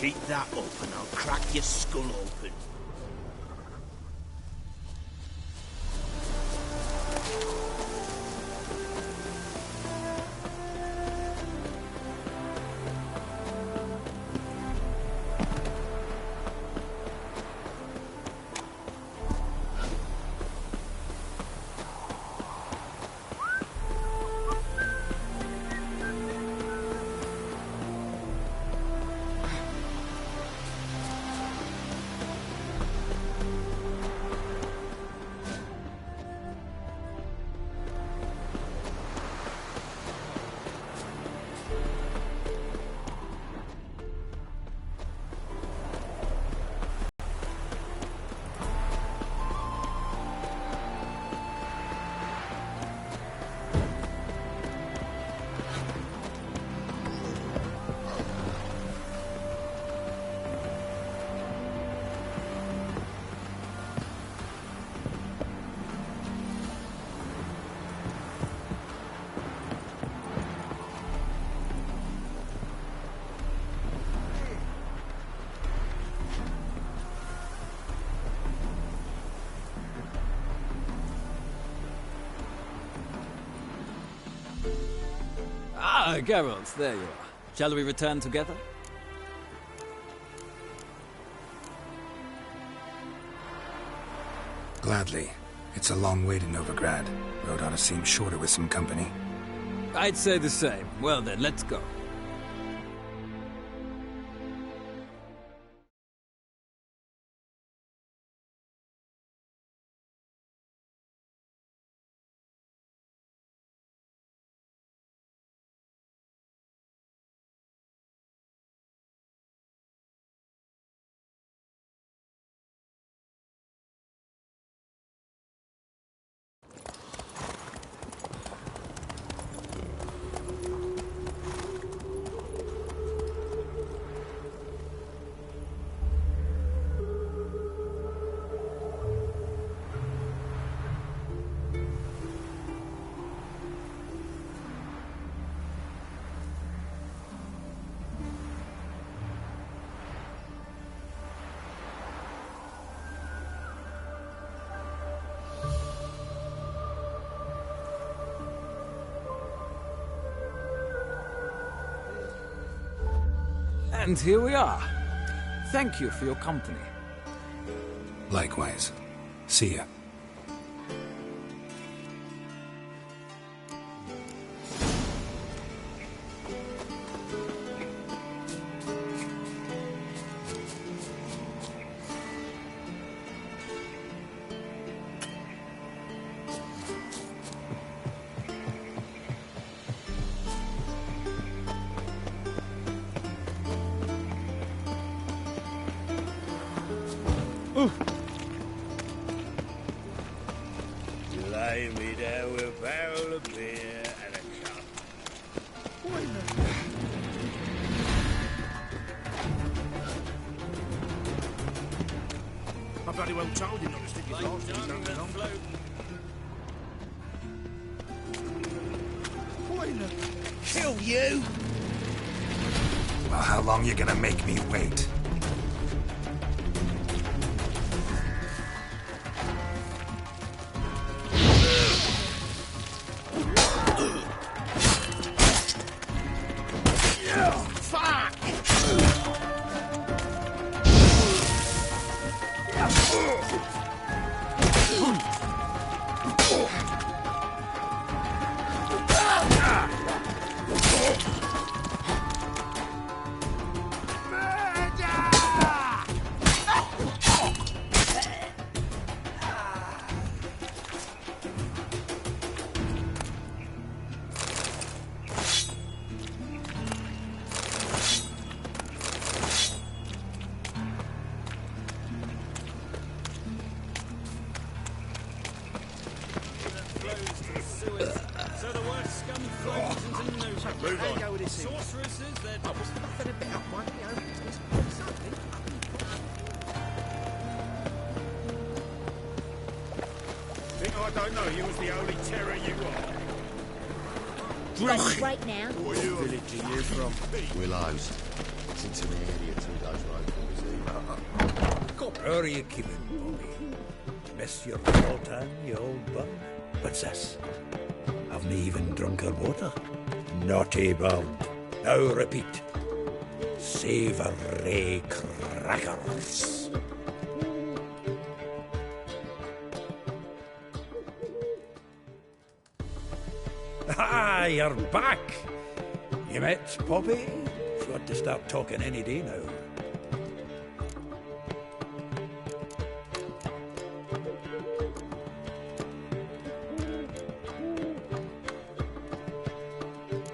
Keep that up and I'll crack your skull open. Ah, Geralt, there you are. Shall we return together? Gladly. It's a long way to Novigrad. Road ought to seem shorter with some company. I'd say the same. Well then, let's go. And here we are. Thank you for your company. Likewise. See ya. Lay me down with a barrel of beer and a cup. I bloody well told him not to stick his arse in his own toilet. Kill you! Well, how long you gonna make me wait? I don't know you was the only terror you are. Right now. What village are you from? Willows. It's an area to those locals. How are you keeping, Bobby? Miss your Sultan, you old bum? What's this? Haven't even drunk her water? Naughty bird. Now repeat. Savoury crackers. Ah, you're back. You met Poppy? She ought to start talking any day now.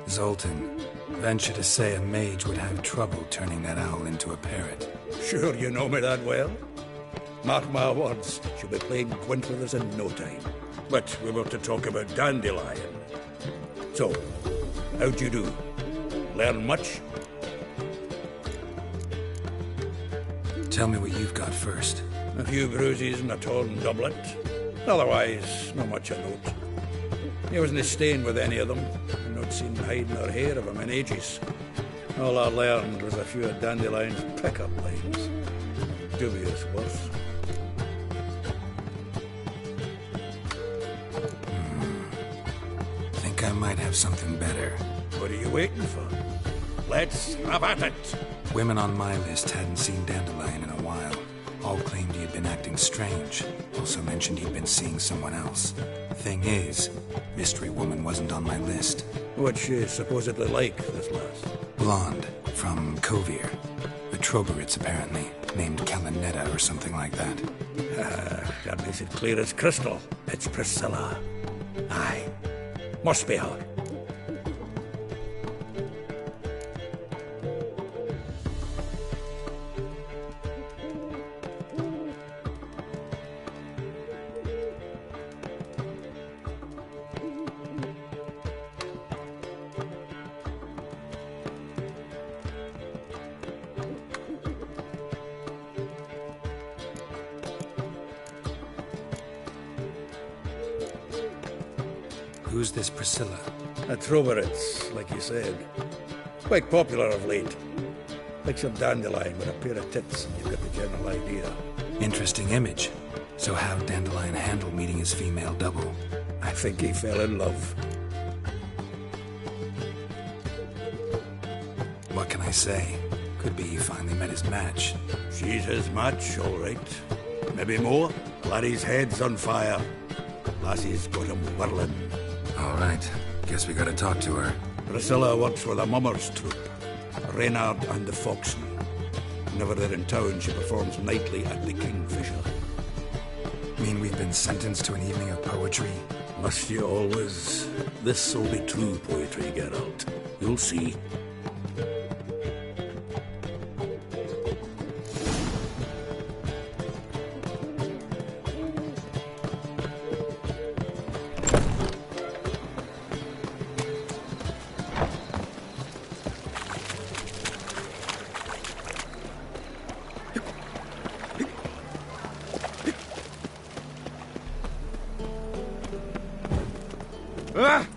Zoltan, venture to say a mage would have trouble turning that owl into a parrot. Sure you know me that well. Mark my words, she'll be playing Gwent with us in no time. But we were to talk about Dandelion. So, how'd you do? Learn much? Tell me what you've got first. A few bruises and a torn doublet. Otherwise, not much of note. He wasn't staying with any of them. I've not seen hide nor hair of him in ages. All I learned was a few of Dandelion's pick-up lines. Dubious worth. Think I might have something better. What are you waiting for? Let's have at it! Women on my list hadn't seen Dandelion in a while. All claimed he had been acting strange. Also mentioned he'd been seeing someone else. Thing is, Mystery Woman wasn't on my list. What's she supposedly like, this lass? Blonde, from Kovir. A Troberitz, apparently, named Kalinetta or something like that. That makes it clear as crystal. It's Priscilla. Aye. Must be her. Who's this Priscilla? A Troberitz, like you said. Quite popular of late. Picture Dandelion with a pair of tits, and you've got the general idea. Interesting image. So how'd Dandelion handle meeting his female double? I think he fell in love. What can I say? Could be he finally met his match. She's his match, all right. Maybe more. Laddie's head's on fire. Lassie's got him whirling. All right. Guess we gotta talk to her. Priscilla works with a mummers troupe. Reynard and the Foxen. Whenever they're in town, she performs nightly at the Kingfisher. Mean we've been sentenced to an evening of poetry? Must you always? This'll be true poetry, Geralt. You'll see. Ah!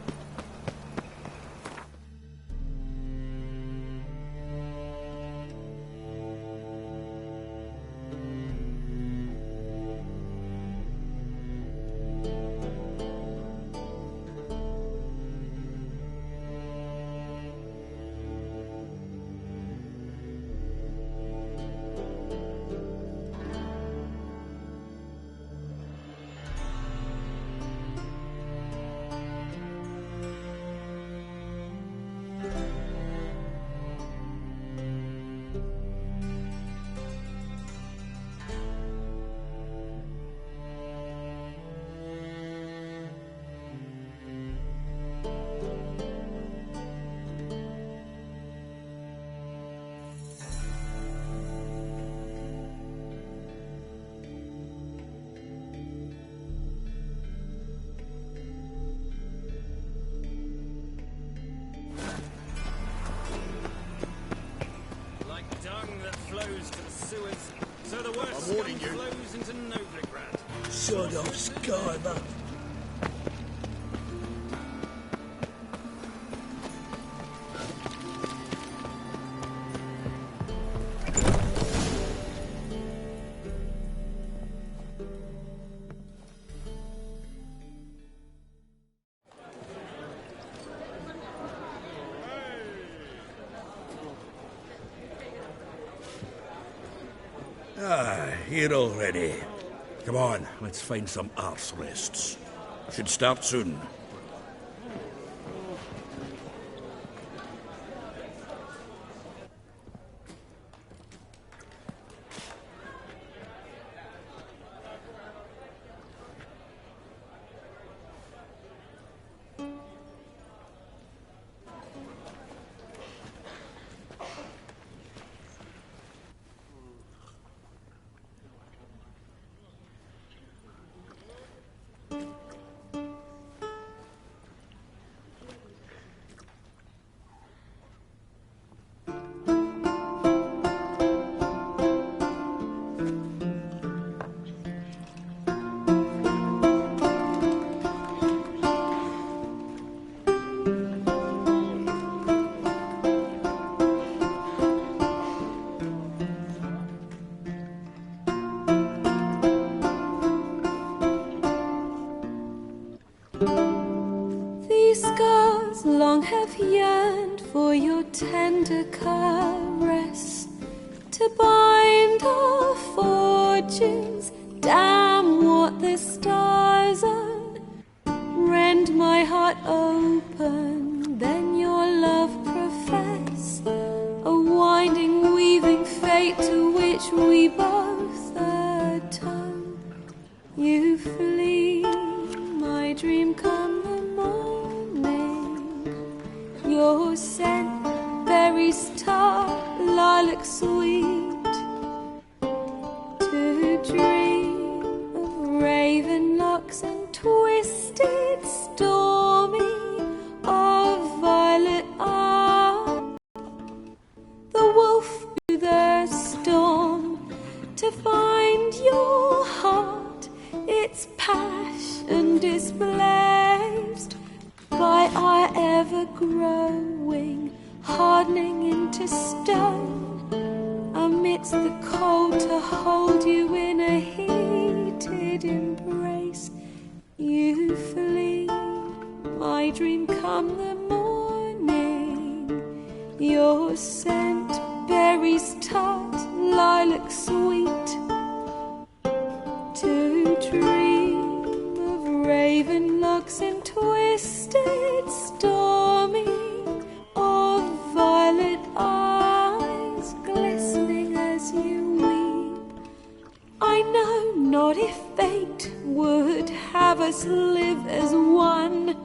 So the worst scum flows into Novigrad. Sod off, Skyler. here already. Come on, let's find some arse rests. Should start soon. These scars long have yearned for your tender caress, to bind our fortunes. Damn what the stars are. Rend my heart open, then your love profess, a winding, weaving fate to which we both atone. You flee, my dream come the morning. Your scent, berries tart, lilac sweet. To dream of raven locks and twisted, stormy, of violet eye. The wolf to the storm, to find your heart, its passion displaced by our ever-growing, hardening into stone. Amidst the cold, to hold you in a heated embrace. You flee, my dream come the morning. Your scent, berries tart, lilac sweet. To dream of raven locks and twisted, stormy, of violet eyes glistening as you weep. I know not if fate would have us live as one,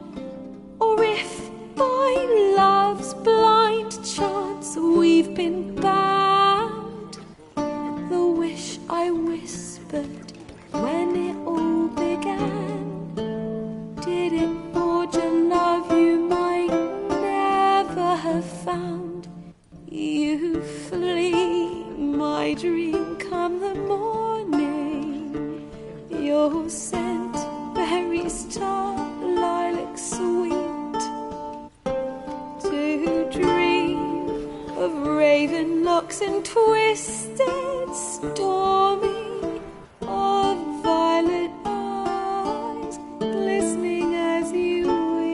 or if by love's blind chance we've been bound. The wish I whispered when it all began, did it forge a love you might never have found? You flee, my dream come the morning. Your scent, berries tart, lilac sweet. To dream of raven locks and twisted, stormy, of violet eyes glistening as you weep.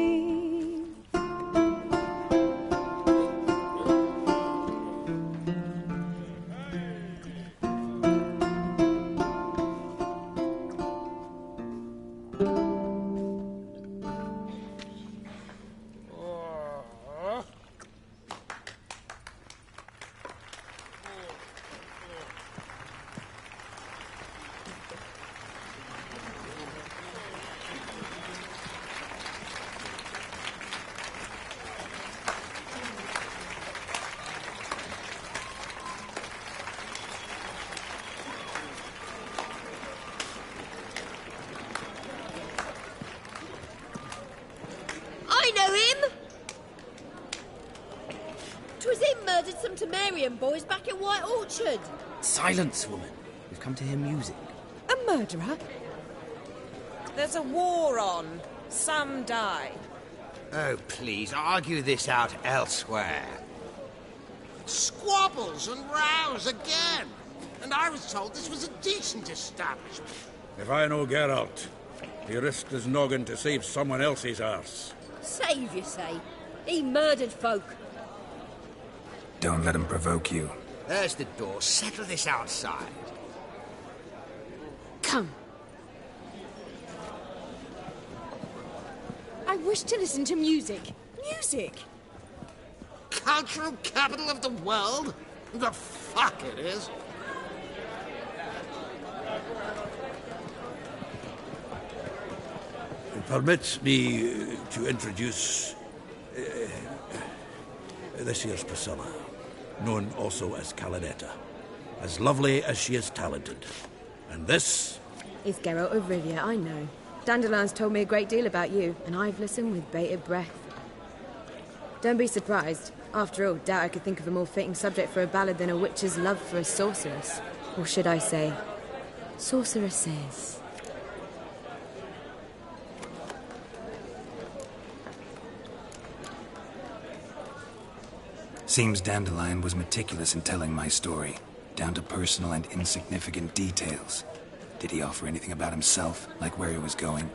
I know him! 'Twas him murdered some Temerian boys back in White Orchard. Silence, woman. We've come to hear music. A murderer? There's a war on. Some die. Oh, please, argue this out elsewhere. Squabbles and rows again. And I was told this was a decent establishment. If I know Geralt, he risked his noggin to save someone else's arse. Save, you say? He murdered folk. Don't let him provoke you. There's the door. Settle this outside. Come. I wish to listen to music. Music? Cultural capital of the world? The fuck it is. Permit me to introduce this here's Priscilla, known also as Calinetta, as lovely as she is talented. And this It's Geralt of Rivia, I know. Dandelion's told me a great deal about you, and I've listened with bated breath. Don't be surprised. After all, doubt I could think of a more fitting subject for a ballad than a witch's love for a sorceress. Or should I say, sorceresses. Seems Dandelion was meticulous in telling my story, down to personal and insignificant details. Did he offer anything about himself, like where he was going?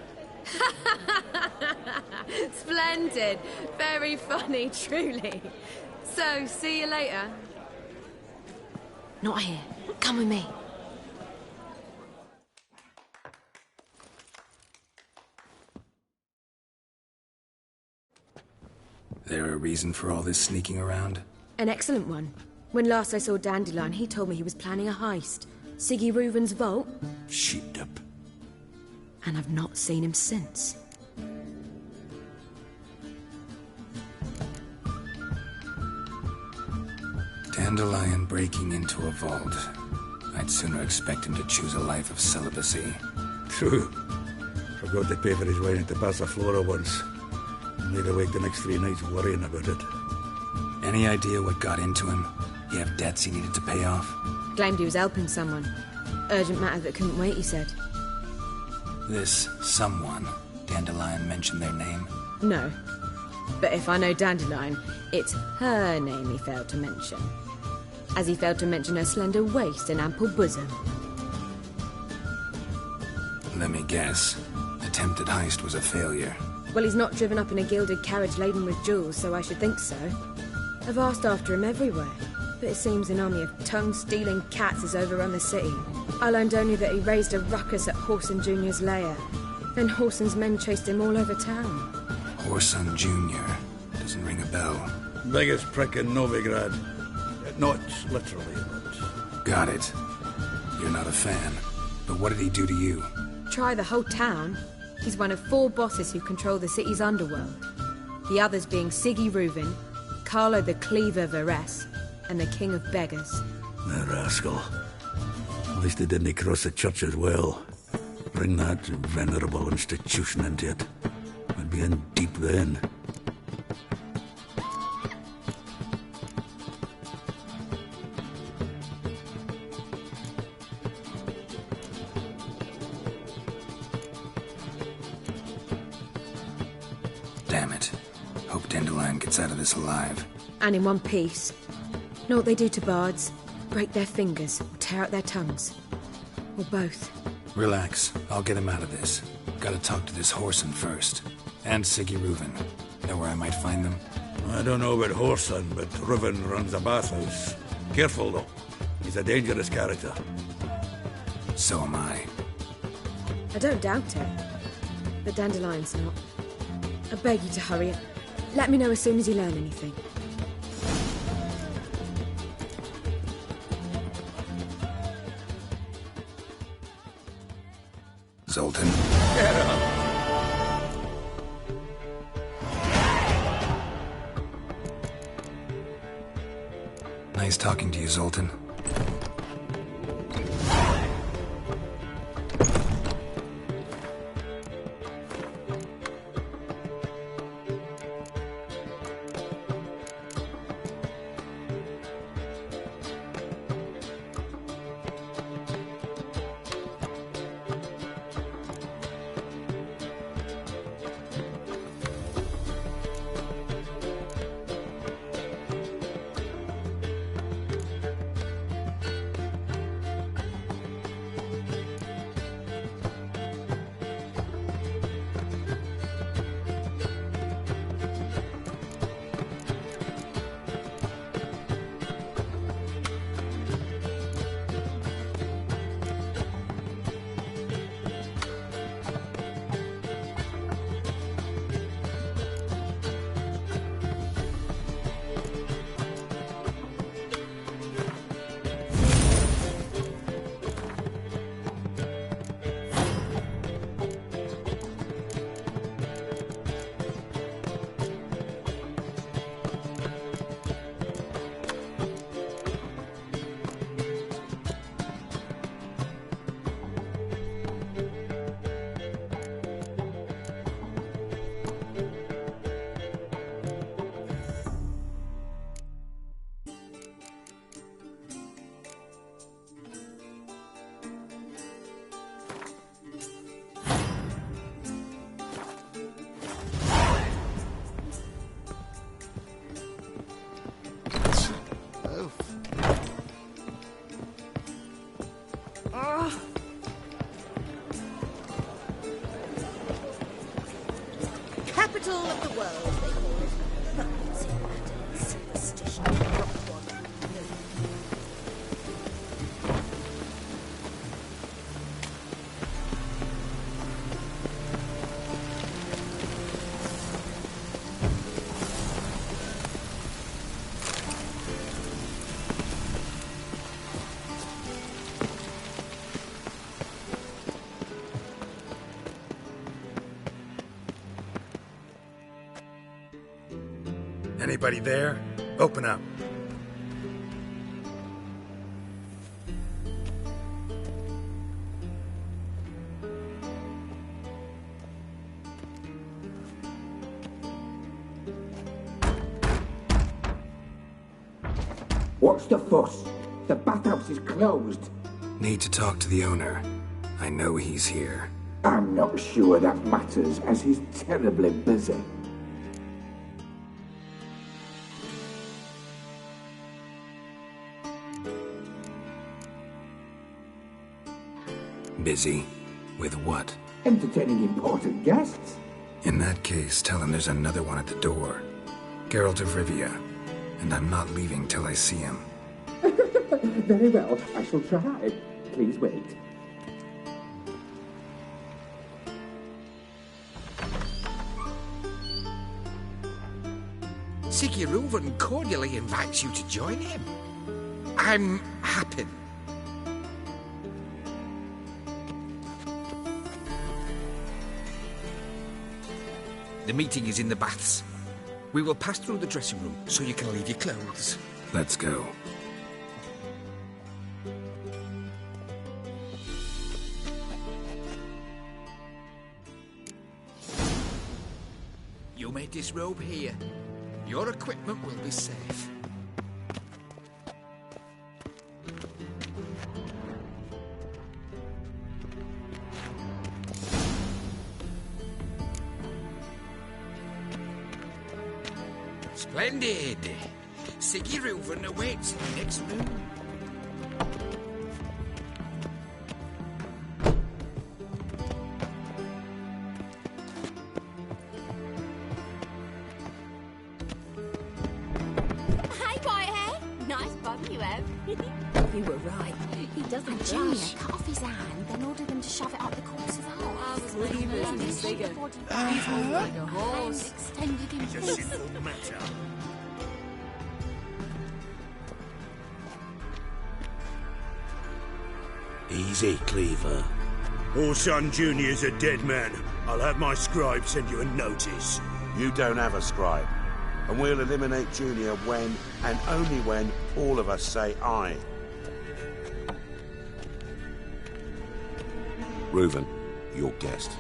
Splendid. Very funny, truly. So, see you later. Not here. Come with me. There a reason for all this sneaking around? An excellent one. When last I saw Dandelion, he told me he was planning a heist. Siggy Reuven's vault. sheeped up. And I've not seen him since. Dandelion breaking into a vault. I'd sooner expect him to choose a life of celibacy. True. Forgot to pay for his wine at the Passaflora once. And laid awake the next 3 nights worrying about it. Any idea what got into him? He have debts he needed to pay off? Claimed he was helping someone. Urgent matter that couldn't wait, he said. This someone, Dandelion mentioned their name? No. But if I know Dandelion, it's her name he failed to mention. As he failed to mention her slender waist and ample bosom. Let me guess. Attempted heist was a failure. Well, he's not driven up in a gilded carriage laden with jewels, so I should think so. I've asked after him everywhere, but it seems an army of tongue-stealing cats has overrun the city. I learned only that he raised a ruckus at Horson Jr.'s lair. Then Horson's men chased him all over town. Horson Jr. Doesn't ring a bell. Biggest prick in Novigrad. Not literally, but... Got it. You're not a fan. But what did he do to you? Try the whole town. He's one of 4 bosses who control the city's underworld. The others being Siggy Reuven, Carlo the Cleaver Varese, and the King of Beggars. The rascal. At least they didn't cross the church as well. Bring that venerable institution into it. I'd be in deep then. Damn it. Hope Dandelion gets out of this alive. And in one piece. Know what they do to bards? Break their fingers, or tear out their tongues. Or both. Relax. I'll get him out of this. Gotta talk to this Horson first. And Siggy Reuven. Know where I might find them? I don't know about Horson, but Reuven runs a bathhouse. Careful, though. He's a dangerous character. So am I. I don't doubt it. But Dandelion's not. I beg you to hurry it. Let me know as soon as you learn anything. Zoltan. Nice talking to you, Zoltan. capital of the world, they call it. But what's in that? Superstition. Rock one. Anybody there? Open up. What's the fuss? The bathhouse is closed. Need to talk to the owner. I know he's here. I'm not sure that matters, as he's terribly busy. Busy? With what? Entertaining important guests. In that case, tell him there's another one at the door. Geralt of Rivia. And I'm not leaving till I see him. Very well, I shall try. Please wait. Sigurd cordially invites you to join him. I'm happy. The meeting is in the baths. We will pass through the dressing room so you can leave your clothes. Let's go. You may disrobe here. Your equipment will be safe. Splendid! Sigurd awaits in the next room. Hey, Whitehair! Nice bum you have. You were right. He doesn't And Junior cut off his hand, then ordered them to shove it up the corpse's hole. I was leaving this bigger. He's like a horse. Extended in It's a peace. simple matter. Easy, Cleaver. Orson Jr.'s a dead man. I'll have my scribe send you a notice. You don't have a scribe. And we'll eliminate Junior when, and only when, all of us say aye. Reuven, your guest.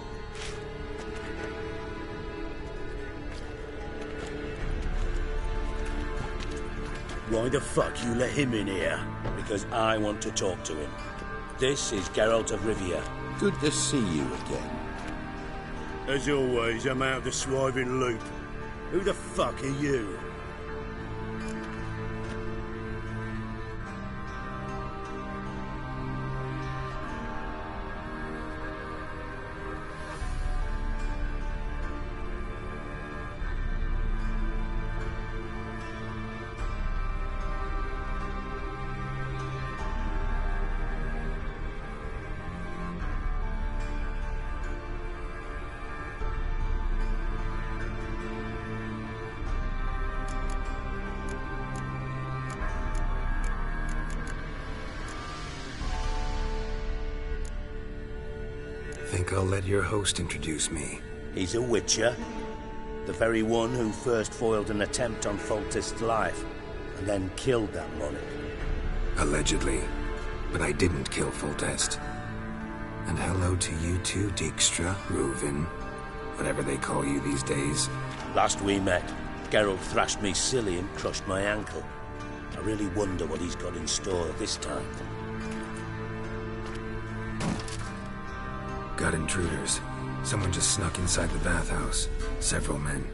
Why the fuck you let him in here? Because I want to talk to him. This is Geralt of Rivia. Good to see you again. As always, I'm out of the swiving loop. Who the fuck are you? Think I'll let your host introduce me. He's a witcher. The very one who first foiled an attempt on Foltest's life, and then killed that monarch. Allegedly. But I didn't kill Foltest. And hello to you too, Dijkstra, Reuven, whatever they call you these days. Last we met, Geralt thrashed me silly and crushed my ankle. I really wonder what he's got in store this time. Got intruders. Someone just snuck inside the bathhouse. Several men.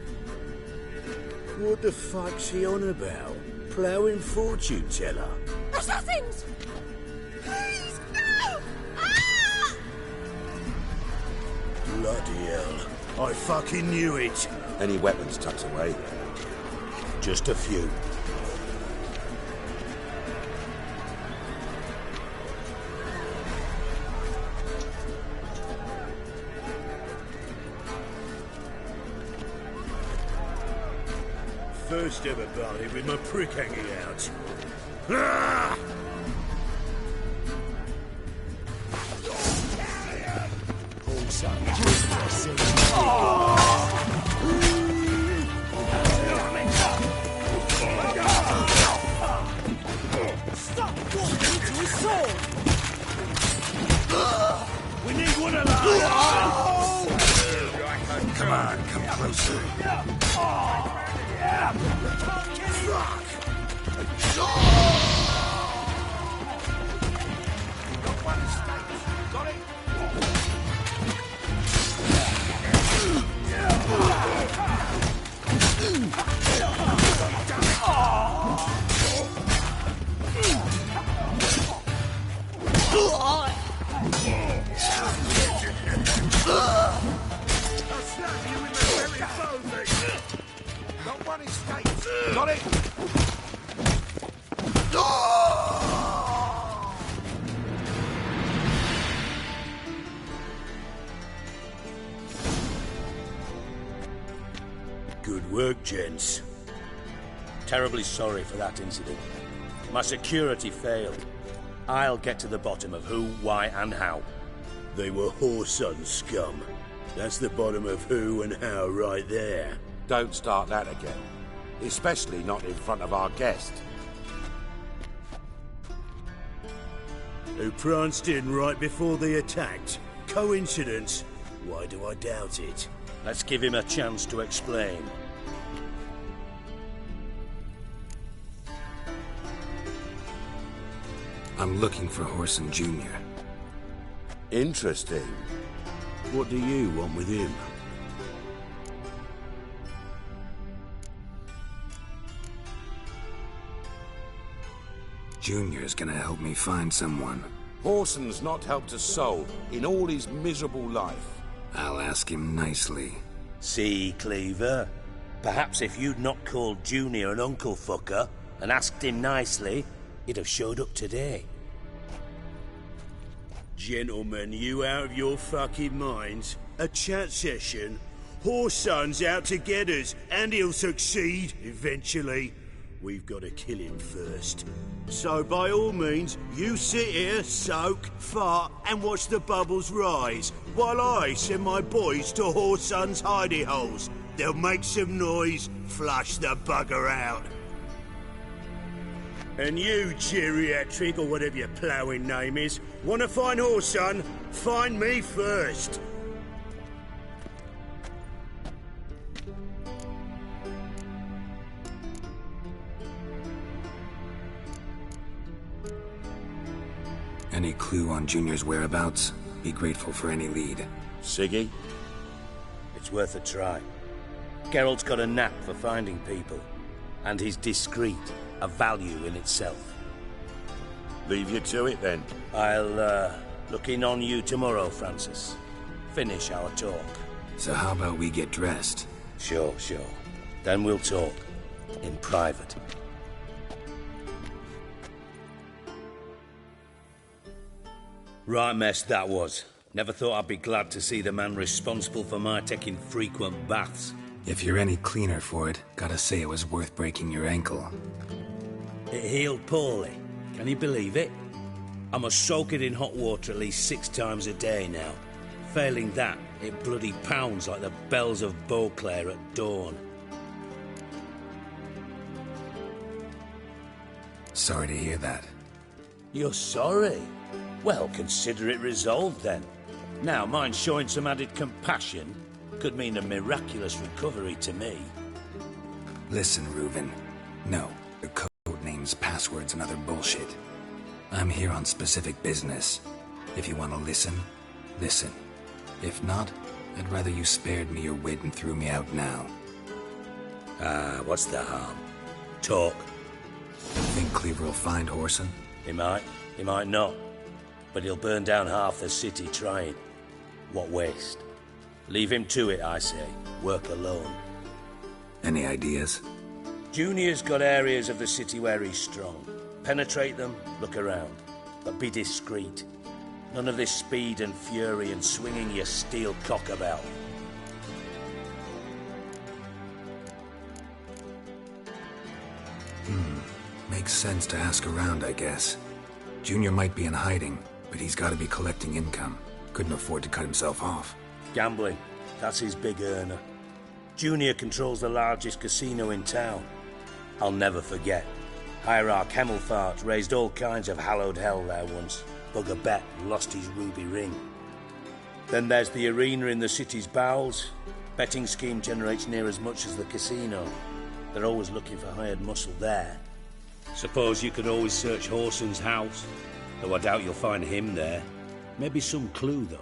What the fuck's he on about? Ploughing fortune teller? Assassins! Please, no! Ah! Bloody hell. I fucking knew it. Any weapons tucked away? Just a few. First ever barley with my prick hanging out. Ah! Stop walking to his sword! We need one alive! Come on, come closer. Got it? Got one escape. Got it? Good work, gents. Terribly sorry for that incident. My security failed. I'll get to the bottom of who, why, and how. They were whoreson scum. That's the bottom of who and how right there. Don't start that again. Especially not in front of our guest. Who pranced in right before they attacked. Coincidence? Why do I doubt it? Let's give him a chance to explain. I'm looking for Whoreson Jr. Interesting. What do you want with him? Junior's gonna help me find someone. Whoreson's not helped a soul in all his miserable life. I'll ask him nicely. See, Cleaver? Perhaps if you'd not called Junior an uncle fucker and asked him nicely, he'd have showed up today. Gentlemen, you out of your fucking minds? A chat session? Whoreson's out to get us, and he'll succeed, eventually. We've got to kill him first. So by all means, you sit here, soak, fart, and watch the bubbles rise, while I send my boys to Whoreson's hidey holes. They'll make some noise, flush the bugger out. And you, geriatric, or whatever your ploughing name is, want to find Whoreson? Find me first. Any clue on Junior's whereabouts? Be grateful for any lead. Siggy? It's worth a try. Geralt's got a knack for finding people. And he's discreet, a value in itself. Leave you to it, then. I'll, look in on you tomorrow, Francis. Finish our talk. So how about we get dressed? Sure. Then we'll talk. In private. Right mess that was. Never thought I'd be glad to see the man responsible for my taking frequent baths. If you're any cleaner for it, gotta say it was worth breaking your ankle. It healed poorly. Can you believe it? I must soak it in hot water at least 6 times a day now. Failing that, it bloody pounds like the bells of Beauclair at dawn. Sorry to hear that. You're sorry? Well, consider it resolved then. Now, mind showing some added compassion could mean a miraculous recovery to me. Listen, Reuven. No, your code names, passwords, and other bullshit. I'm here on specific business. If you want to listen, listen. If not, I'd rather you spared me your wit and threw me out now. What's the harm? Talk. Think Cleaver will find Whoreson? He might, not. But he'll burn down half the city trying. What waste? Leave him to it, I say. Work alone. Any ideas? Junior's got areas of the city where he's strong. Penetrate them, look around. But be discreet. None of this speed and fury and swinging your steel cock about. Makes sense to ask around, I guess. Junior might be in hiding, but he's got to be collecting income. Couldn't afford to cut himself off. Gambling. That's his big earner. Junior controls the largest casino in town. I'll never forget. Hierarch Hemmelfart raised all kinds of hallowed hell there once. Bugger bet and lost his ruby ring. Then there's the arena in the city's bowels. Betting scheme generates near as much as the casino. They're always looking for hired muscle there. Suppose you could always search Horson's house, though I doubt you'll find him there. Maybe some clue, though.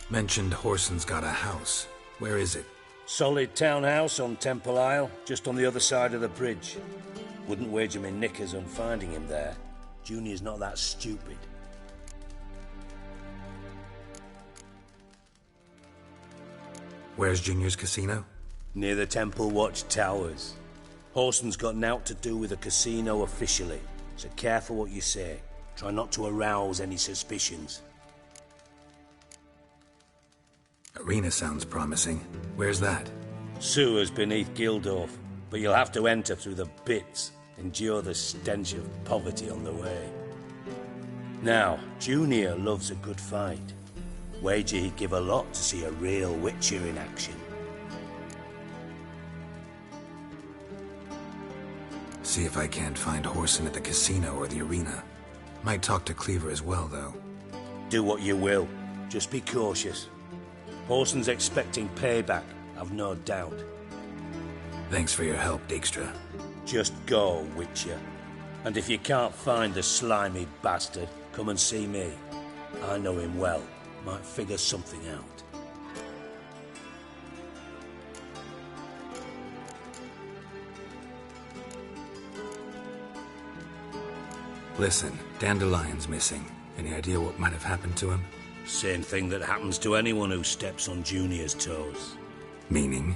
Mentioned Horson's got a house. Where is it? Solid townhouse on Temple Isle, just on the other side of the bridge. Wouldn't wager me knickers on finding him there. Junior's not that stupid. Where's Junior's casino? Near the Temple Watch Towers. Horson's got nought to do with the casino officially, so careful what you say. Try not to arouse any suspicions. Arena sounds promising. Where's that? Sewers beneath Gildorf, but you'll have to enter through the pits, endure the stench of poverty on the way. Now, Junior loves a good fight. Wager he'd give a lot to see a real Witcher in action. See if I can't find Horson at the casino or the arena. Might talk to Cleaver as well, though. Do what you will. Just be cautious. Horson's expecting payback, I've no doubt. Thanks for your help, Dijkstra. Just go, Witcher. And if you can't find the slimy bastard, come and see me. I know him well. Might figure something out. Listen, Dandelion's missing. Any idea what might have happened to him? Same thing that happens to anyone who steps on Junior's toes. Meaning?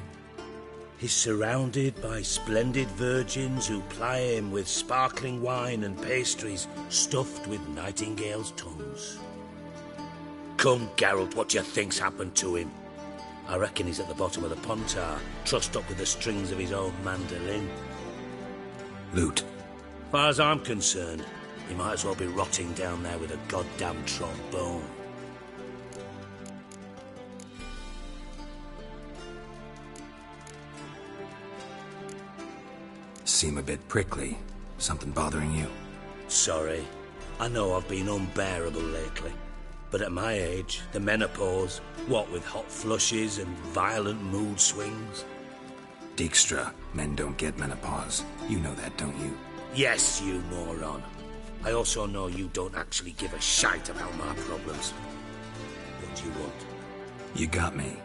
He's surrounded by splendid virgins who ply him with sparkling wine and pastries stuffed with nightingales' tongues. Come, Geralt, what do you think's happened to him? I reckon he's at the bottom of the Pontar, trussed up with the strings of his own mandolin. Loot. Far as I'm concerned, he might as well be rotting down there with a goddamn trombone. Seem a bit prickly. Something bothering you? Sorry. I know I've been unbearable lately. But at my age, the menopause, what with hot flushes and violent mood swings. Dijkstra, men don't get menopause. You know that, don't you? Yes, you moron. I also know you don't actually give a shite about my problems. What do you want? You got me.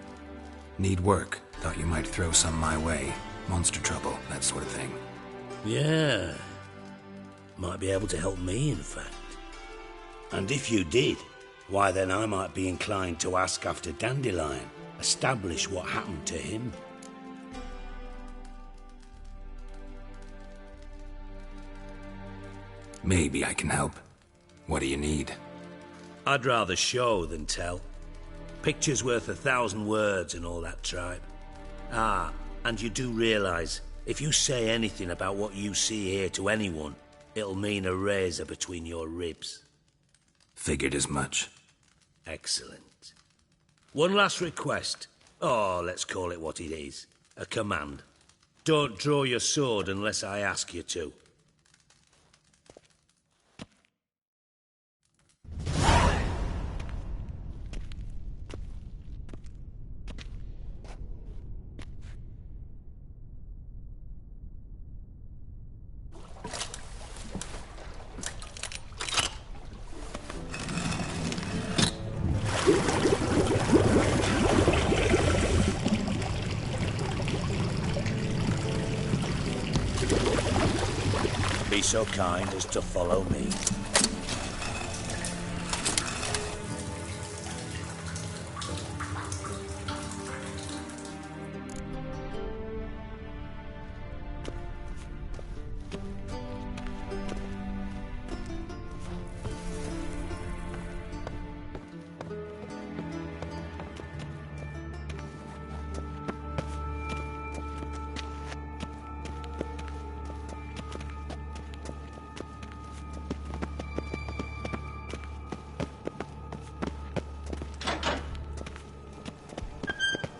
Need work. Thought you might throw some my way. Monster trouble, that sort of thing. Yeah. Might be able to help me, in fact. And if you did, why then I might be inclined to ask after Dandelion. Establish what happened to him. Maybe I can help. What do you need? I'd rather show than tell. Picture's worth 1,000 words and all that tripe. Ah, and you do realise, if you say anything about what you see here to anyone, it'll mean a razor between your ribs. Figured as much. Excellent. One last request. Oh, let's call it what it is. A command. Don't draw your sword unless I ask you to. be so kind as to follow me.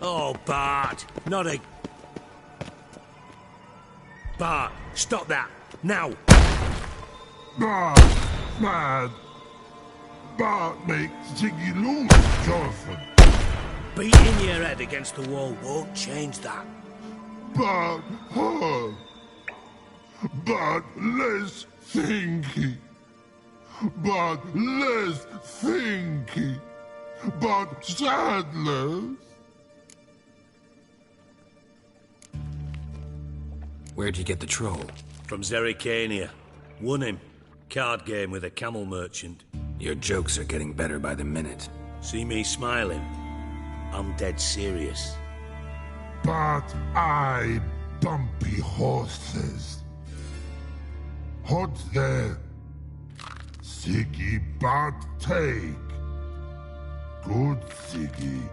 Oh, Bart, not a... Bart, stop that, now! Bart, mad. Bart make Ziggy lose, Jonathan. Beating your head against the wall won't change that. Bart, hard. Bart, less thinky. Bart, less thinky. Bart, sadless. Where'd you get the troll? From Zerrikania. Won him. Card game with a camel merchant. Your jokes are getting better by the minute. See me smiling? I'm dead serious. But I bumpy horses. Hot there. Siggy but take. Good Siggy.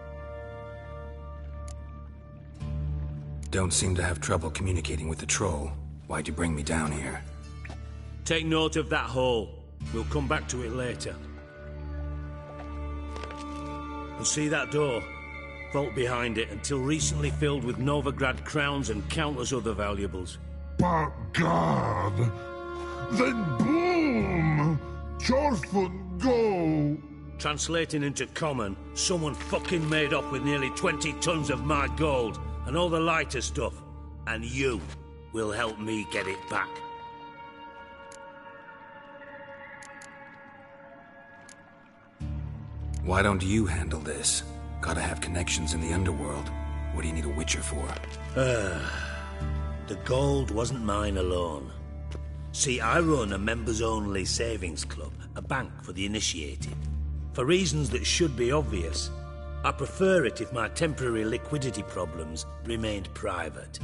Don't seem to have trouble communicating with the troll. Why'd you bring me down here? Take note of that hole. We'll come back to it later. And see that door? Vault behind it, until recently filled with Novigrad crowns and countless other valuables. But God! Then boom! Jorfun go! Translating into common, someone fucking made off with nearly 20 tons of my gold, and all the lighter stuff. And you will help me get it back. Why don't you handle this? Gotta have connections in the underworld. What do you need a Witcher for? The gold wasn't mine alone. See, I run a members-only savings club, a bank for the initiated. For reasons that should be obvious, I prefer it if my temporary liquidity problems remained private.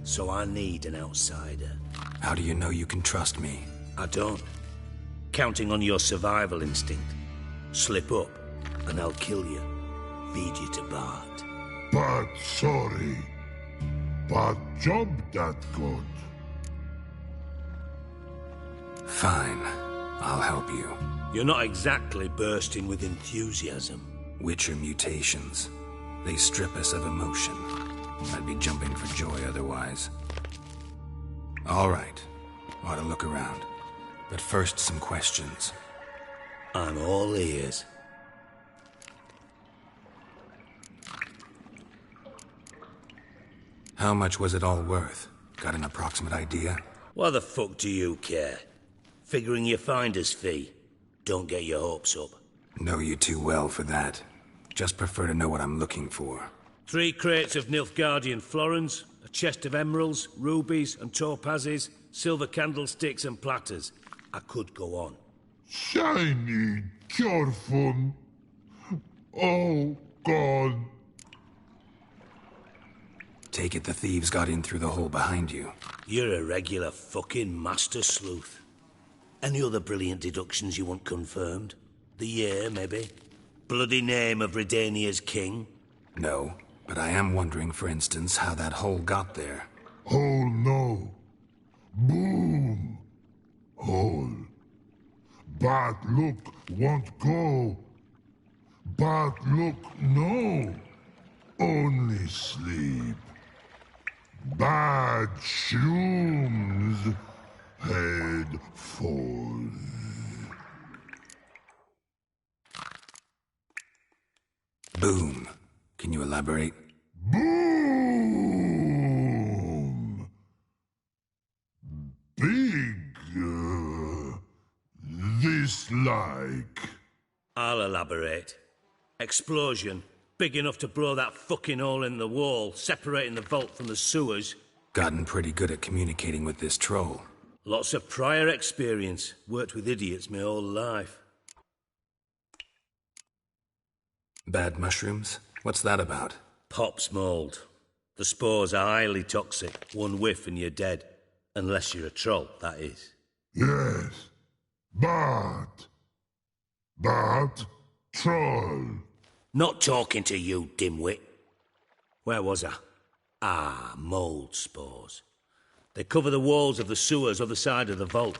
So I need an outsider. How do you know you can trust me? I don't. Counting on your survival instinct. Slip up, and I'll kill you. Feed you to Bart. But sorry. But job that good. Fine. I'll help you. You're not exactly bursting with enthusiasm. Witcher mutations. They strip us of emotion. I'd be jumping for joy otherwise. All right. Ought to look around. But first, some questions. I'm all ears. How much was it all worth? Got an approximate idea? Why the fuck do you care? Figuring your finder's fee. Don't get your hopes up. Know you too well for that. Just prefer to know what I'm looking for. 3 crates of Nilfgaardian florins, a chest of emeralds, rubies and topazes, silver candlesticks and platters. I could go on. Shiny Jorfun. Oh, God. Take it the thieves got in through the hole behind you. You're a regular fucking master sleuth. Any other brilliant deductions you want confirmed? The year, maybe? Bloody name of Redania's king? No, but I am wondering, for instance, how that hole got there. Hole no. Boom. Hole. But look, won't go. But look, no. Only sleep. Bad shrooms. Head falls. Boom. Can you elaborate? Boom! Big. This like. I'll elaborate. Explosion. Big enough to blow that fucking hole in the wall, separating the vault from the sewers. Gotten pretty good at communicating with this troll. Lots of prior experience. Worked with idiots my whole life. Bad mushrooms? What's that about? Pops mold. The spores are highly toxic. One whiff and you're dead. Unless you're a troll, that is. Yes. But troll. Not talking to you, dimwit. Where was I? Ah, mold spores. They cover the walls of the sewers other side of the vault.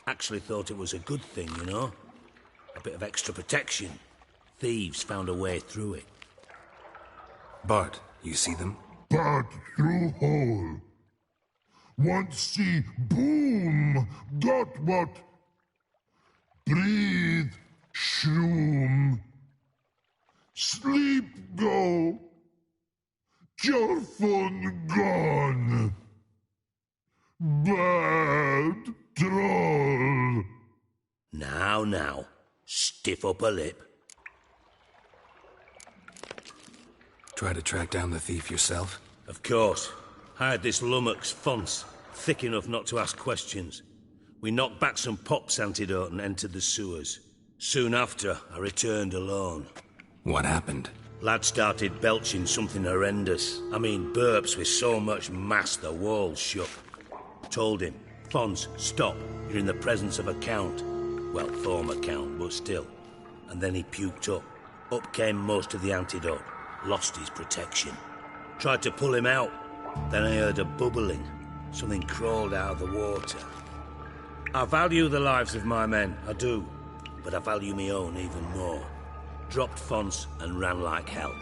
Actually thought it was a good thing, you know? A bit of extra protection. Thieves found a way through it. Bart, you see them? But through hole. Want see boom. Got what? Breathe. Shroom. Sleep go. Your phone gone. Bad troll. Now. Stiff upper lip. Try to track down the thief yourself? Of course. Hired this lummox, Fonce, thick enough not to ask questions. We knocked back some Pop's antidote and entered the sewers. Soon after, I returned alone. What happened? Lad started belching something horrendous. I mean, burps with so much mass the walls shook. Told him, Fonz, stop. You're in the presence of a count. Well, former count, but still. And then he puked up. Up came most of the antidote. Lost his protection. Tried to pull him out. Then I heard a bubbling. Something crawled out of the water. I value the lives of my men, I do. But I value my own even more. Dropped Fonz and ran like hell.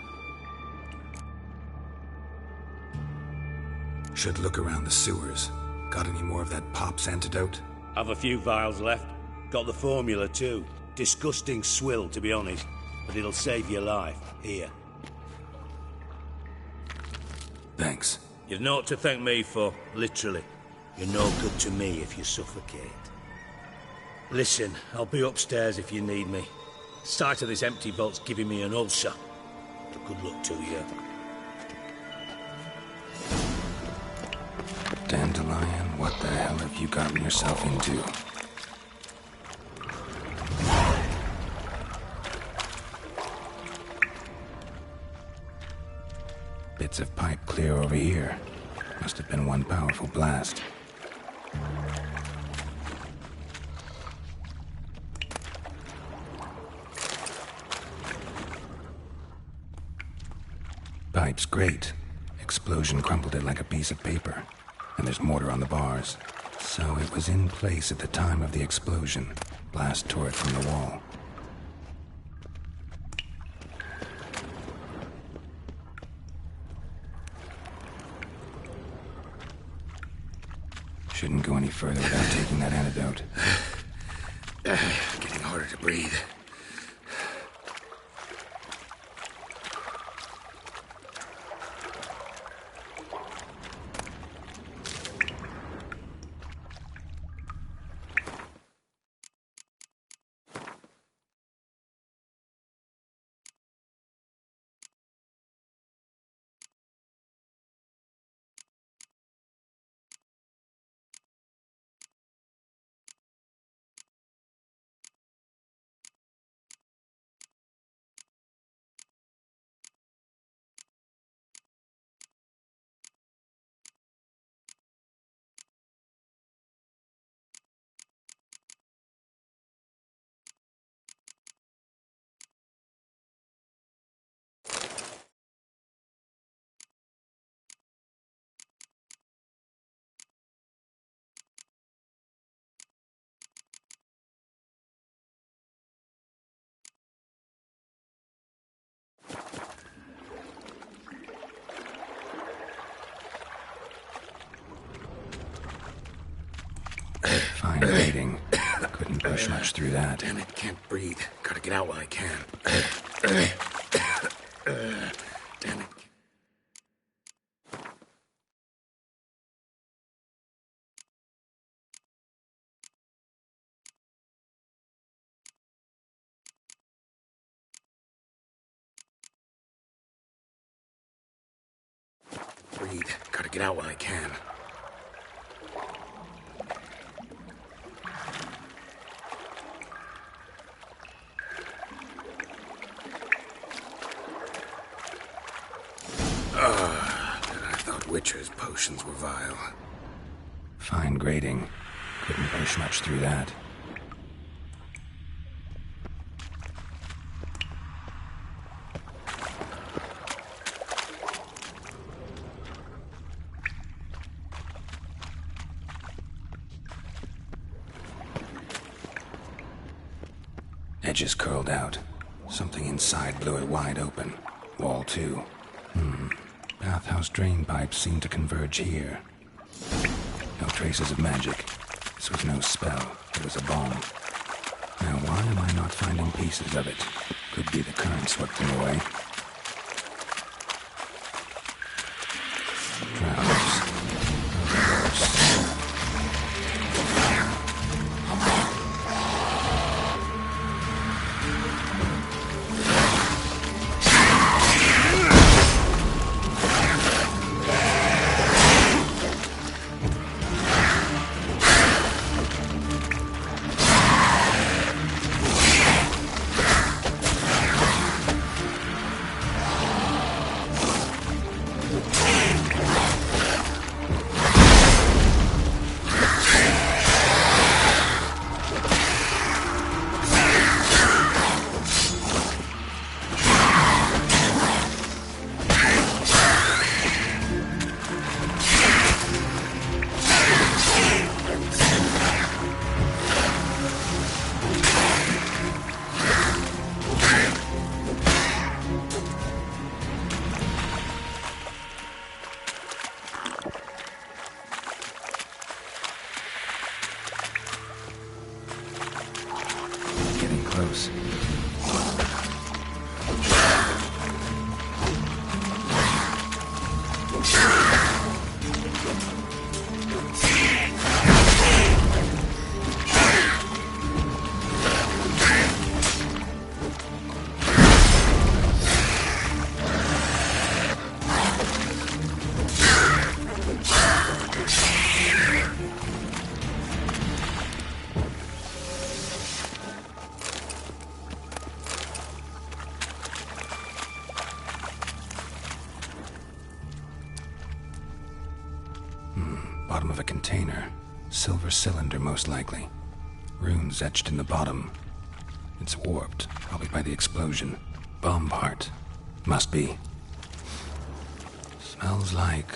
Should look around the sewers. Got any more of that Pop's antidote? Have a few vials left. Got the formula too. Disgusting swill, to be honest. But it'll save your life. Here. Thanks. You've naught to thank me for, literally. You're no good to me if you suffocate. Listen, I'll be upstairs if you need me. Sight of this empty vault's giving me an ulcer. Good luck to you. Dandelion, what the hell have you gotten yourself into? Bits of pipe clear over here. Must have been one powerful blast. Pipe's great. Explosion crumpled it like a piece of paper. And there's mortar on the bars. So it was in place at the time of the explosion. Blast tore it from the wall. Shouldn't go any further without taking that antidote. Getting harder to breathe. Fine rating. Couldn't push much through that. Damn it, can't breathe. Gotta get out while I can. Damn it. Breathe. Gotta get out while I can. Witcher's potions were vile. Fine grading. Couldn't push much through that. Edges curled out. Something inside blew it wide open. Wall too. Bathhouse drain pipes seem to converge here. No traces of magic. This was no spell. It was a bomb. Now why am I not finding pieces of it? Could be the current swept them away. Drowsers. Of course. Close. Bottom of a container. Silver cylinder, most likely. Runes etched in the bottom. It's warped, probably by the explosion. Bomb part. Must be. Smells like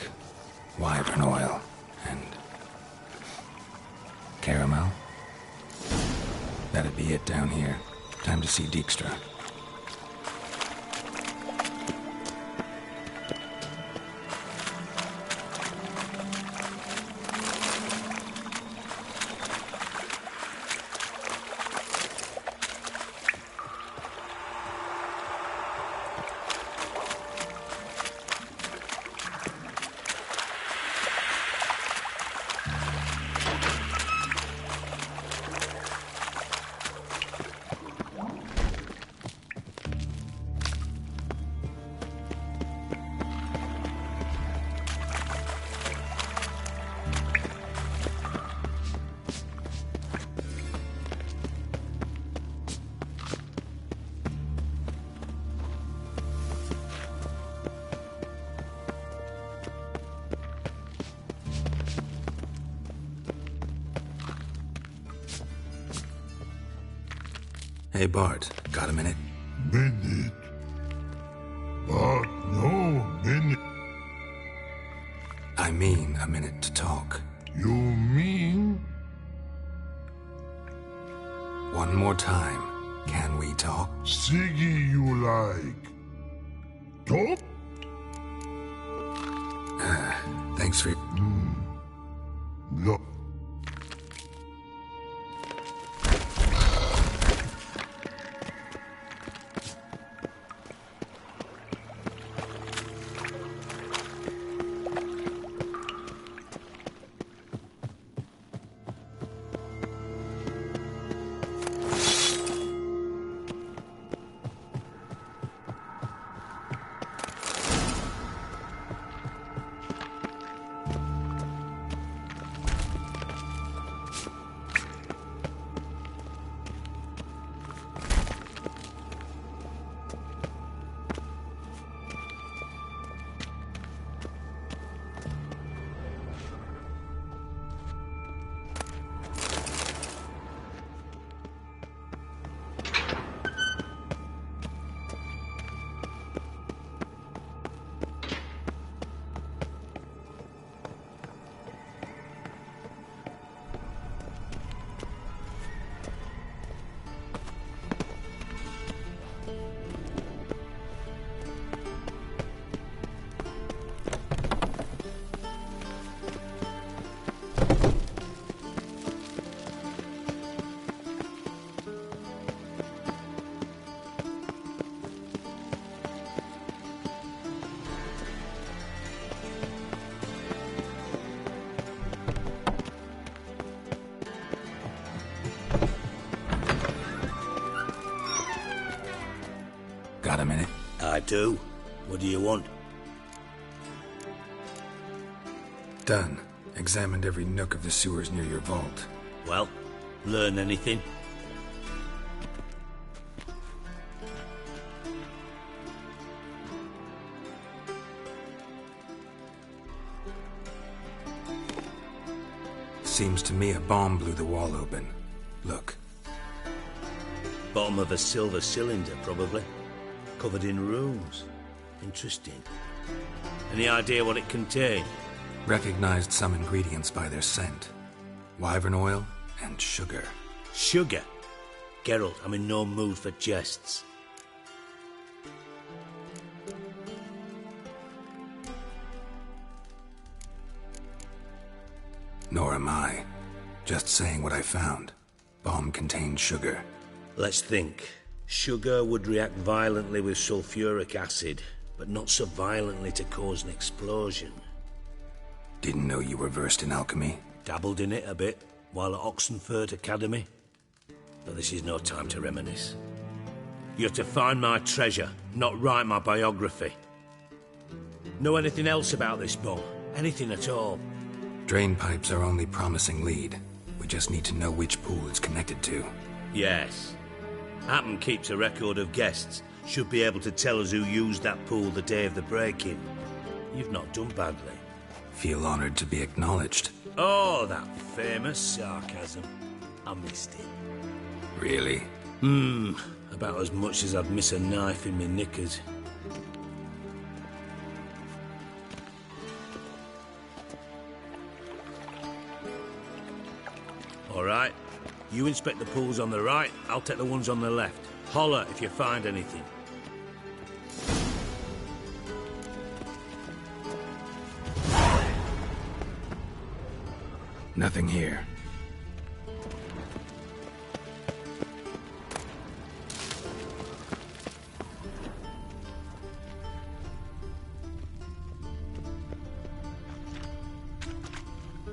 wyvern oil and caramel. That'd be it down here. Time to see Dijkstra. Hey, Bart, got a minute? Minute? But no minute. I mean a minute to talk. You mean? One more time. Can we talk? Siggy you like. Talk? Thanks for... Look. Got a minute? I do. What do you want? Done. Examined every nook of the sewers near your vault. Well, learn anything? Seems to me a bomb blew the wall open. Look. Bottom of a silver cylinder, probably. Covered in runes. Interesting. Any idea what it contained? Recognized some ingredients by their scent. Wyvern oil and sugar. Sugar? Geralt, I'm in no mood for jests. Nor am I. Just saying what I found. Bomb contained sugar. Let's think. Sugar would react violently with sulfuric acid, but not so violently to cause an explosion. Didn't know you were versed in alchemy. Dabbled in it a bit, while at Oxenford Academy. But this is no time to reminisce. You have to find my treasure, not write my biography. Know anything else about this bomb? Anything at all? Drain pipes are only promising lead. We just need to know which pool it's connected to. Yes. Happen keeps a record of guests. Should be able to tell us who used that pool the day of the break-in. You've not done badly. Feel honored to be acknowledged. Oh, that famous sarcasm. I missed it. Really? About as much as I'd miss a knife in my knickers. All right. You inspect the pools on the right, I'll take the ones on the left. Holler if you find anything. Nothing here.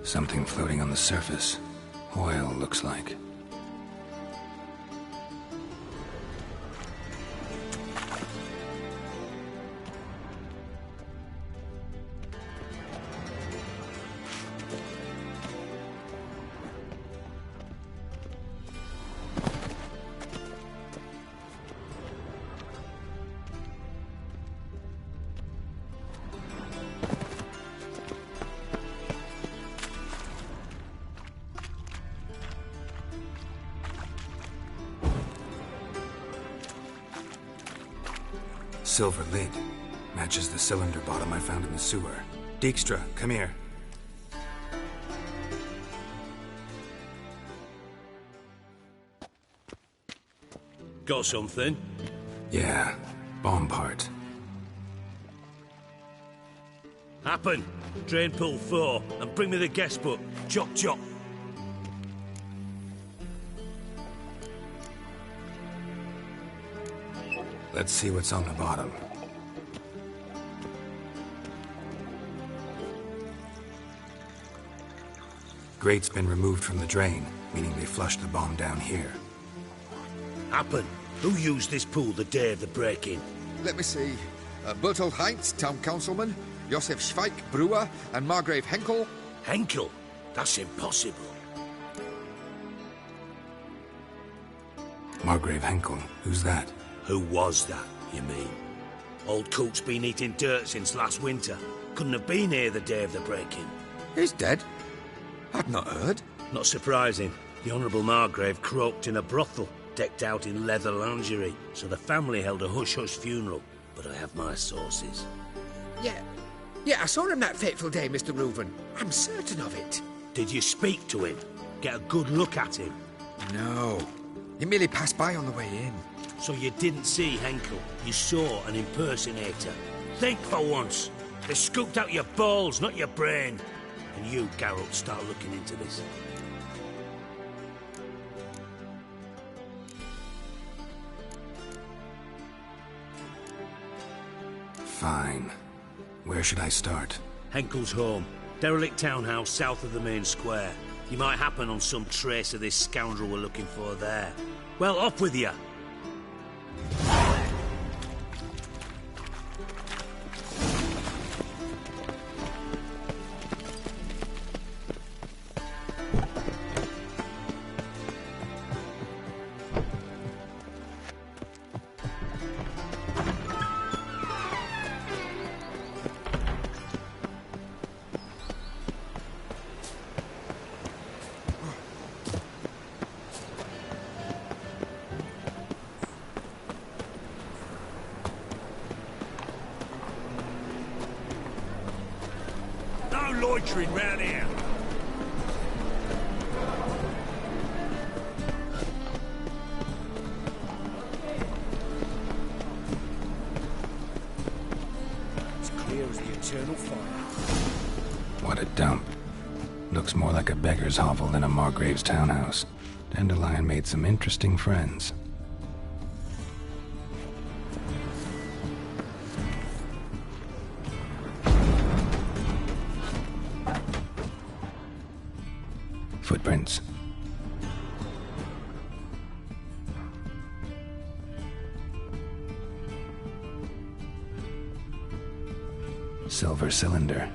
Something floating on the surface. Oil, looks like. Silver lid. Matches the cylinder bottom I found in the sewer. Dijkstra, come here. Got something? Yeah, bomb part. Happen. Drain pool 4, and bring me the guest book. Chop chop. Let's see what's on the bottom. Grate's been removed from the drain, meaning they flushed the bomb down here. Happen. Who used this pool the day of the break-in? Let me see. Bertold Heinz, town councilman, Josef Schweik, brewer, and Margrave Henkel. Henkel? That's impossible. Margrave Henkel? Who's that? Who was that, you mean? Old Coot's been eating dirt since last winter. Couldn't have been here the day of the break-in. He's dead? I'd not heard. Not surprising. The Honourable Margrave croaked in a brothel, decked out in leather lingerie, so the family held a hush-hush funeral. But I have my sources. Yeah, I saw him that fateful day, Mr. Reuven. I'm certain of it. Did you speak to him? Get a good look at him? No. He merely passed by on the way in. So you didn't see Henkel? You saw an impersonator? Think for once. They scooped out your balls, not your brain. And you, Geralt, start looking into this. Fine. Where should I start? Henkel's home. Derelict townhouse south of the main square. You might happen on some trace of this scoundrel we're looking for there. Well, off with you! loitering round here. It's clear as the eternal fire. What a dump. Looks more like a beggar's hovel than a Margrave's townhouse. Dandelion made some interesting friends. Footprints. Silver cylinder.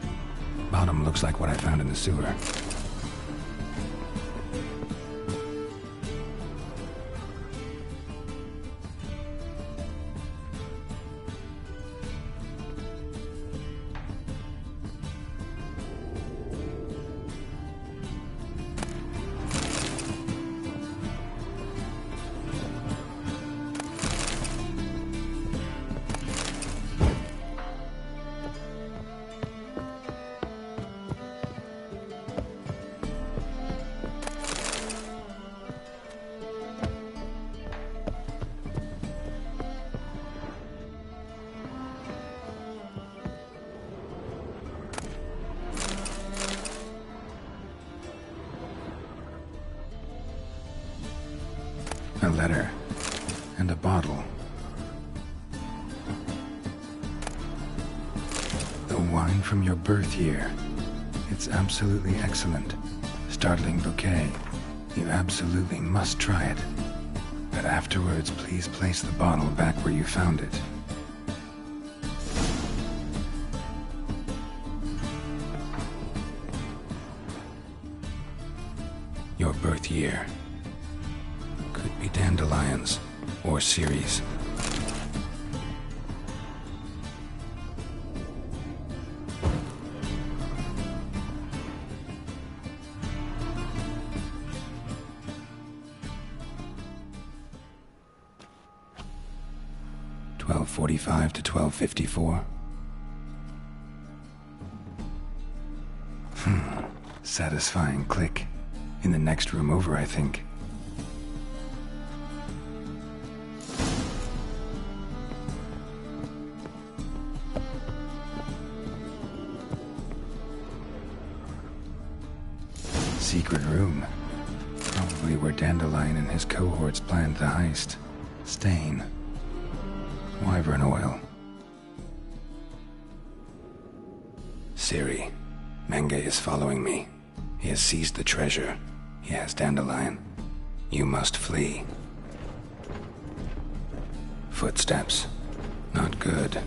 Bottom looks like what I found in the sewer. A letter. And a bottle. The wine from your birth year. It's absolutely excellent. Startling bouquet. You absolutely must try it. But afterwards, please place the bottle back where you found it. Your birth year. Could be dandelions or Ceres. $12:45 to $12:54. Satisfying click. In the next room over, I think. Secret room. Probably where Dandelion and his cohorts planned the heist. Stain. Wyvern oil. Siri. Menge is following me. He has seized the treasure. He has Dandelion. You must flee. Footsteps. Not good.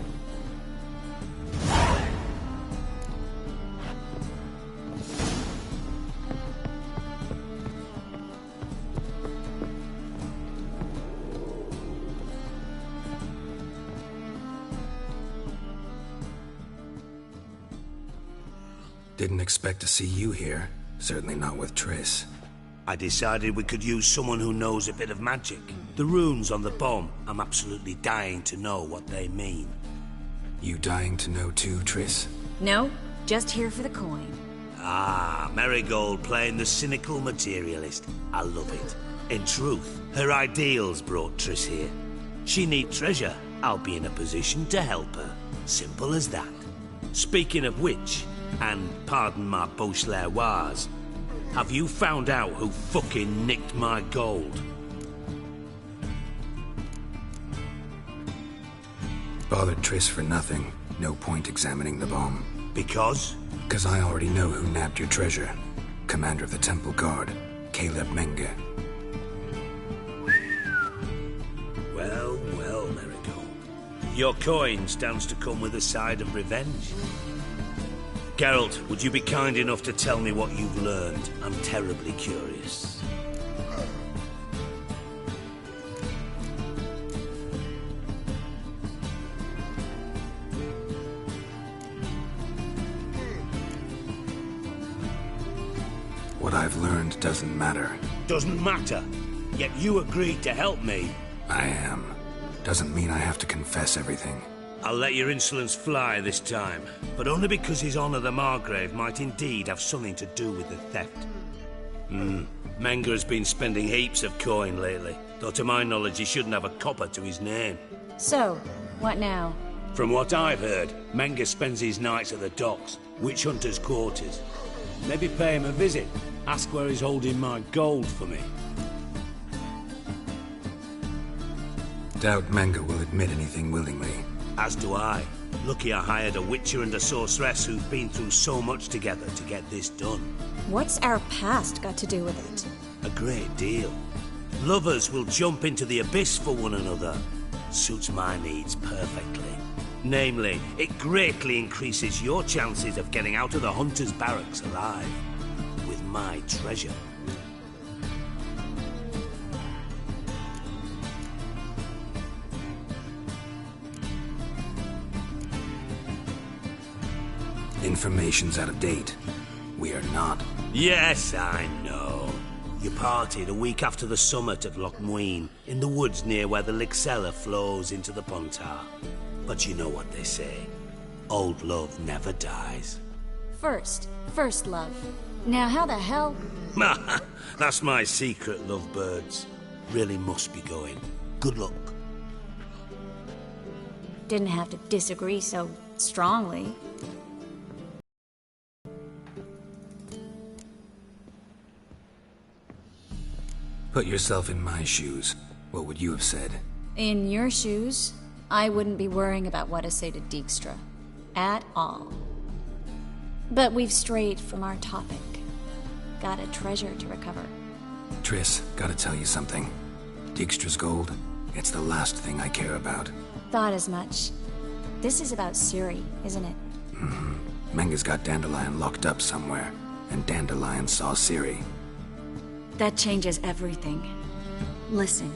Didn't expect to see you here. Certainly not with Triss. I decided we could use someone who knows a bit of magic. The runes on the bomb, I'm absolutely dying to know what they mean. You dying to know too, Triss? No, just here for the coin. Ah, Marigold playing the cynical materialist. I love it. In truth, her ideals brought Triss here. She need treasure. I'll be in a position to help her. Simple as that. Speaking of which, and pardon my Beauclervois, have you found out who fucking nicked my gold? Bothered Triss for nothing. No point examining the bomb. Because? Because I already know who nabbed your treasure. Commander of the Temple Guard, Caleb Menge. Well, well, Marigold. Your coin stands to come with a side of revenge. Geralt, would you be kind enough to tell me what you've learned? I'm terribly curious. What I've learned doesn't matter. Doesn't matter? Yet you agreed to help me. I am. Doesn't mean I have to confess everything. I'll let your insolence fly this time, but only because His Honor the Margrave might indeed have something to do with the theft. Menga has been spending heaps of coin lately, though to my knowledge he shouldn't have a copper to his name. So, what now? From what I've heard, Menga spends his nights at the docks, witch hunters' quarters. Maybe pay him a visit, ask where he's holding my gold for me. Doubt Menga will admit anything willingly. As do I. Lucky I hired a witcher and a sorceress who've been through so much together to get this done. What's our past got to do with it? A great deal. Lovers will jump into the abyss for one another. Suits my needs perfectly. Namely, it greatly increases your chances of getting out of the hunter's barracks alive. With my treasure. Information's out of date. We are not. Yes, I know. You partied a week after the summit at Loch Muine, in the woods near where the Lixella flows into the Pontar. But you know what they say. Old love never dies. First love. Now how the hell... That's my secret, lovebirds. Really must be going. Good luck. Didn't have to disagree so strongly. Put yourself in my shoes. What would you have said? In your shoes, I wouldn't be worrying about what to say to Dijkstra. At all. But we've strayed from our topic. Got a treasure to recover. Triss, gotta tell you something. Dijkstra's gold, it's the last thing I care about. Thought as much. This is about Ciri, isn't it? Menga's got Dandelion locked up somewhere, and Dandelion saw Ciri. That changes everything. Listen,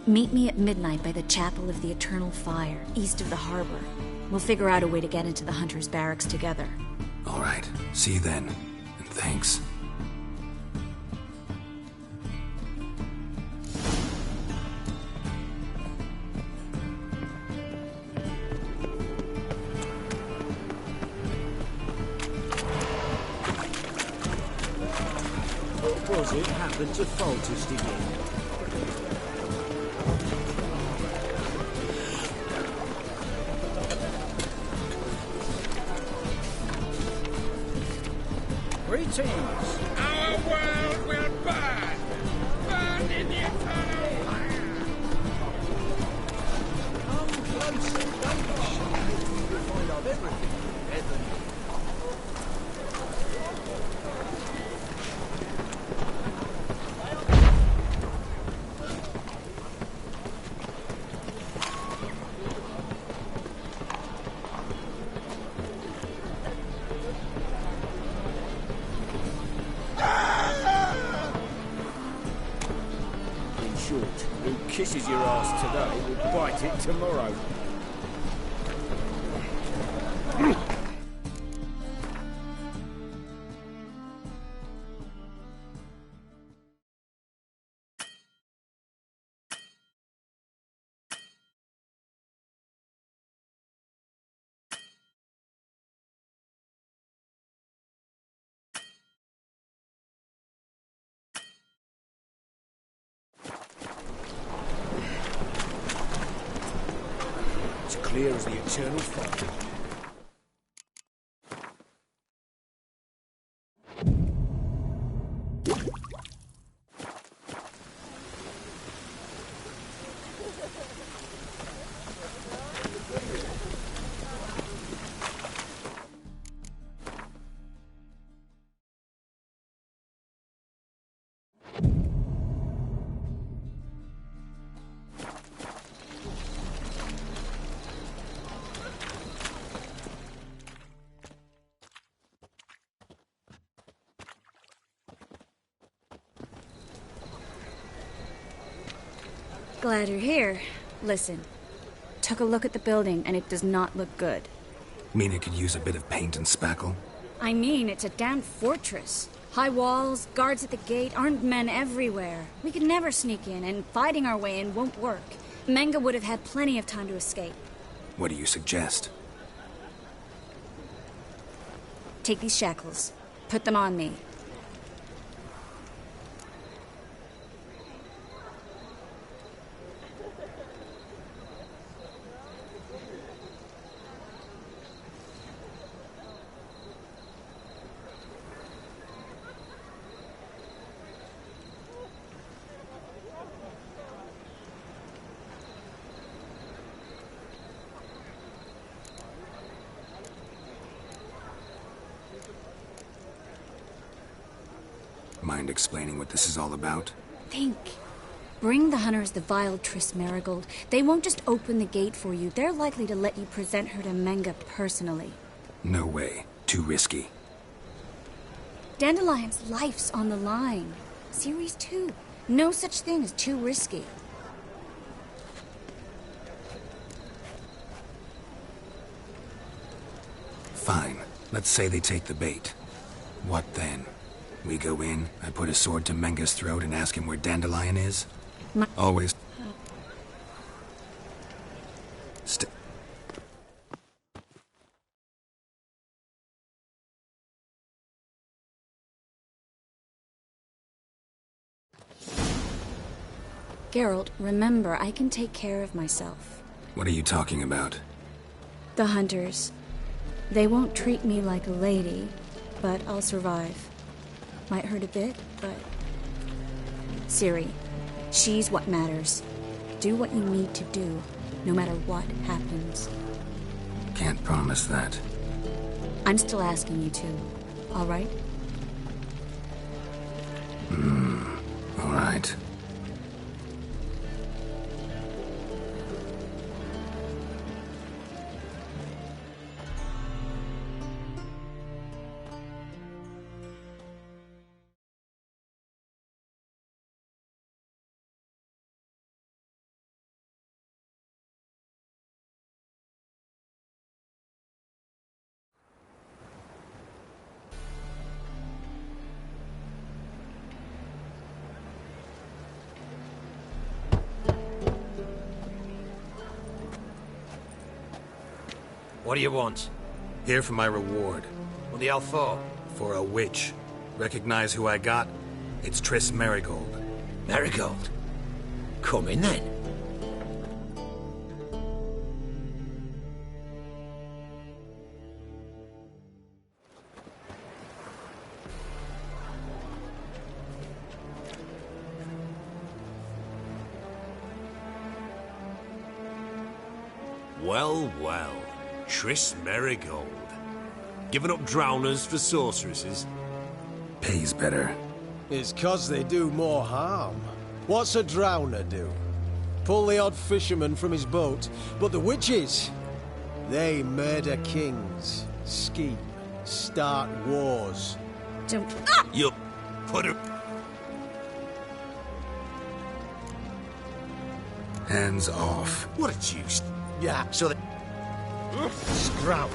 meet me at midnight by the Chapel of the Eternal Fire, east of the harbor. We'll figure out a way to get into the Hunter's Barracks together. All right, see you then, and thanks. What was it happened to Foltest again? Greetings. Our world will burn! Burn in the eternal fire! Come closer, don't be shy. You'll find I've everything from heaven. Who kisses your ass today will bite it tomorrow. Clear as the eternal fire. Glad you're here. Listen, took a look at the building and it does not look good. Mean it could use a bit of paint and spackle? I mean, it's a damn fortress. High walls, guards at the gate, armed men everywhere. We could never sneak in, and fighting our way in won't work. Menga would have had plenty of time to escape. What do you suggest? Take these shackles. Put them on me. Mind explaining what this is all about? Think. Bring the hunters the vile Triss Marigold. They won't just open the gate for you. They're likely to let you present her to Menga personally. No way. Too risky. Dandelion's life's on the line. Series 2. No such thing as too risky. Fine. Let's say they take the bait. What then? We go in, I put a sword to Menga's throat and ask him where Dandelion is? Always... Geralt, remember, I can take care of myself. What are you talking about? The hunters. They won't treat me like a lady, but I'll survive. Might hurt a bit, but... Ciri, she's what matters. Do what you need to do, no matter what happens. Can't promise that. I'm still asking you to, all right? All right. What do you want? Here for my reward. What the hell for? For a witch. Recognize who I got? It's Triss Marigold. Marigold? Come in then. Well, well. Triss Marigold. Giving up drowners for sorceresses? Pays better. It's 'cause they do more harm. What's a drowner do? Pull the odd fisherman from his boat. But the witches, they murder kings, scheme, start wars. Don't... You put her... Hands off. What a juice. Yeah, so they... Scrap.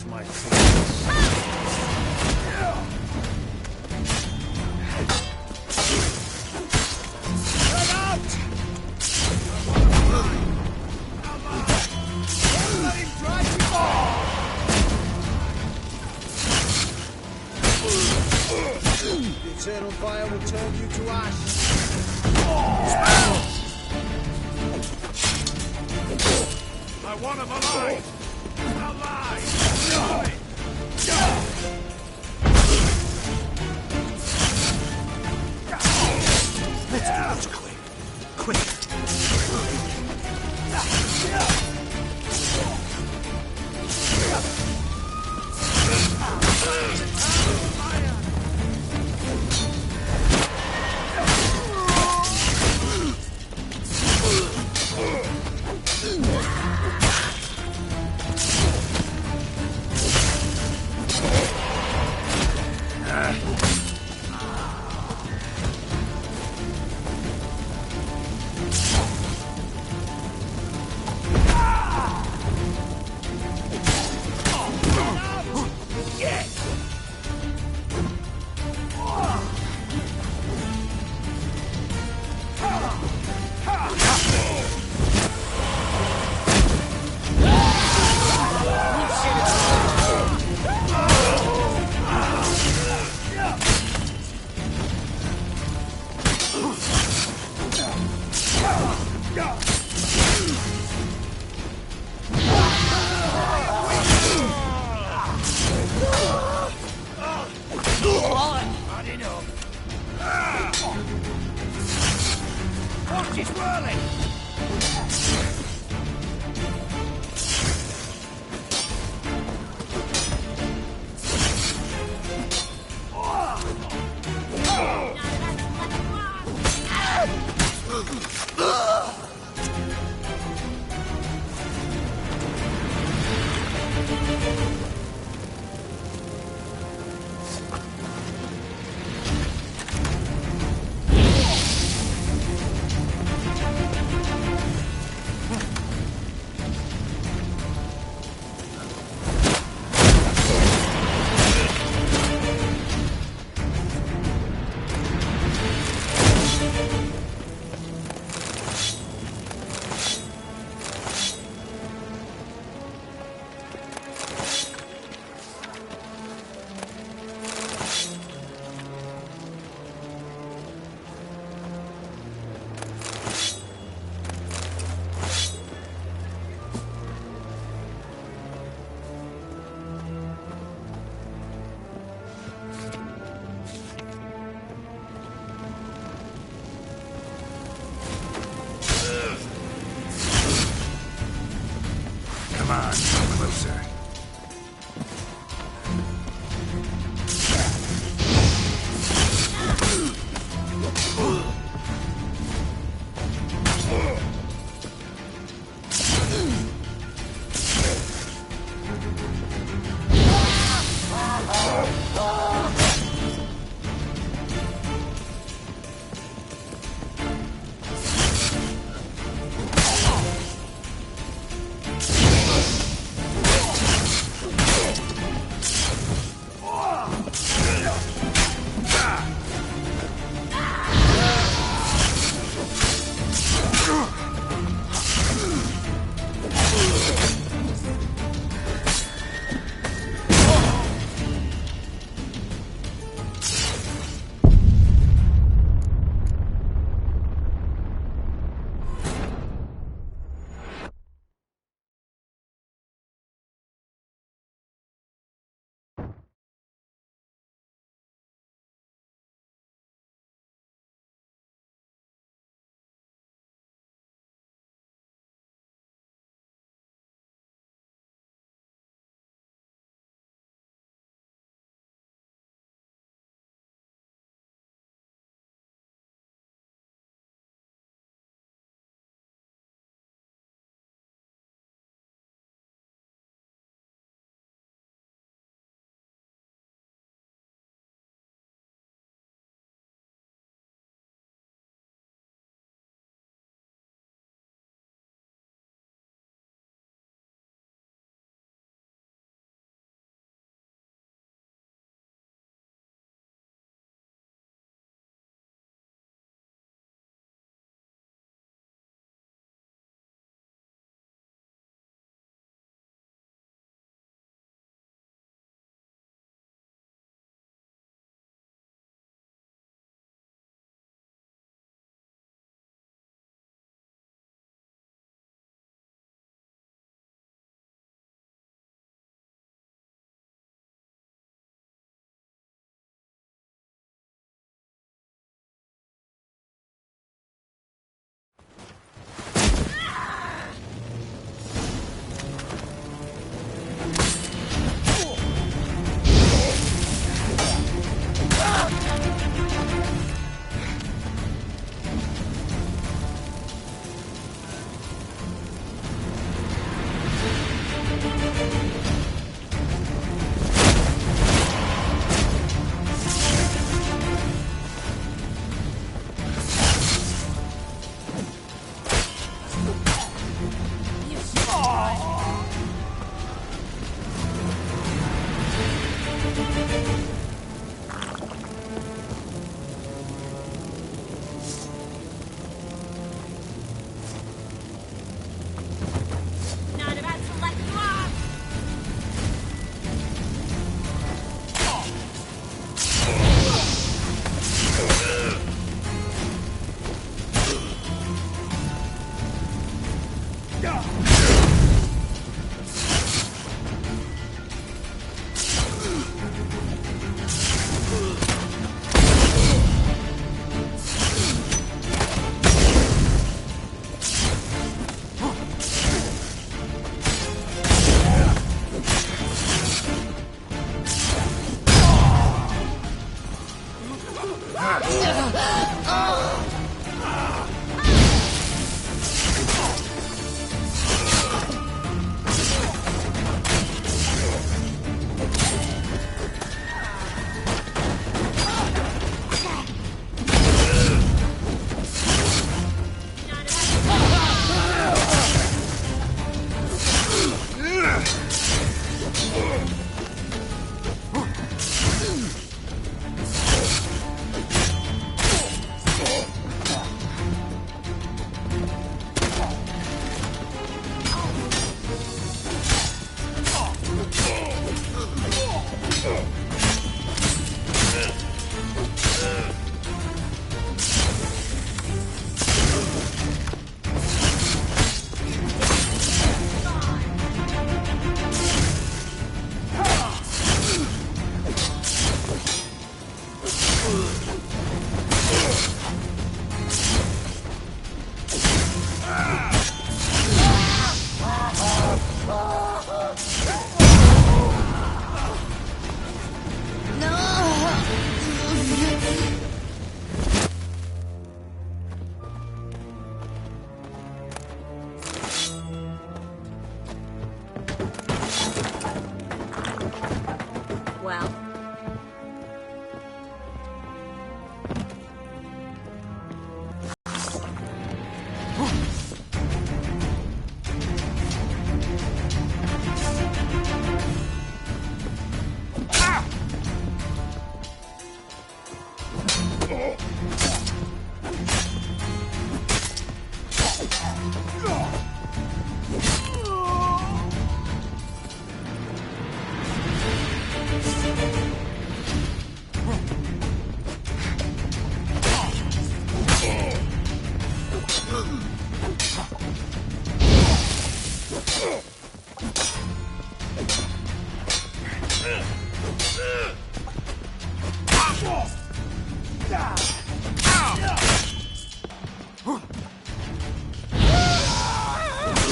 wash my feet. Get out! Don't let him drive you off! The eternal fire will turn you to ash. I want him alive! Alive! Let's do this quick. Quick.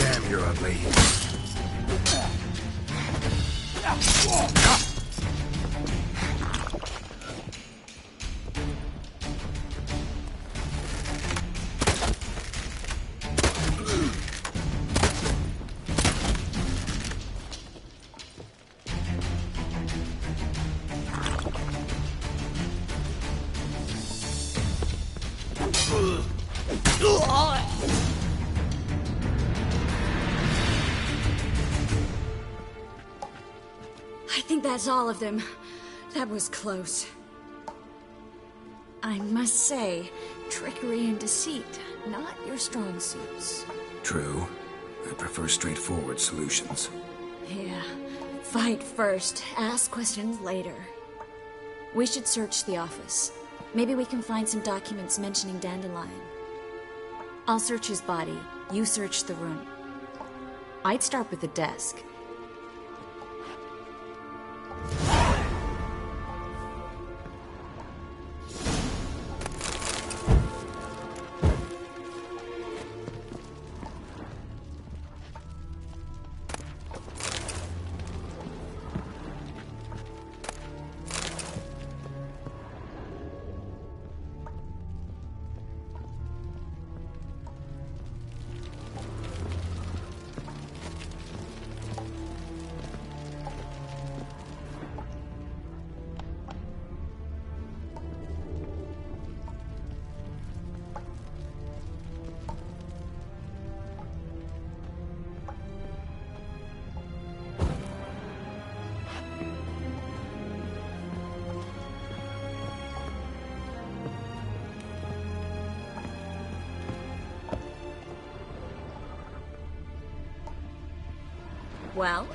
Damn, you're ugly. I think that's all of them. That was close. I must say, trickery and deceit, not your strong suits. True. I prefer straightforward solutions. Yeah. Fight first, ask questions later. We should search the office. Maybe we can find some documents mentioning Dandelion. I'll search his body. You search the room. I'd start with the desk. Well?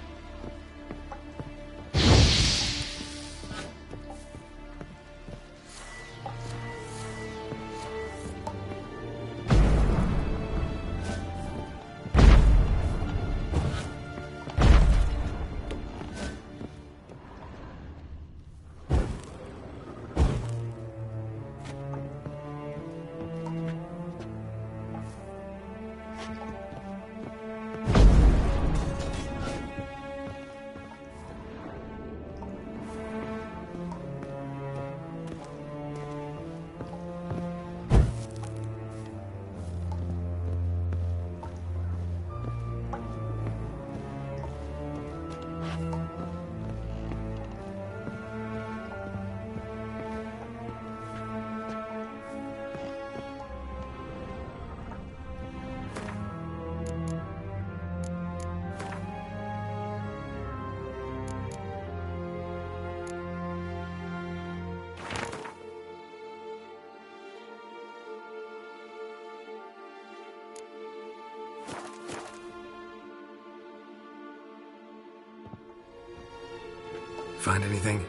Find anything?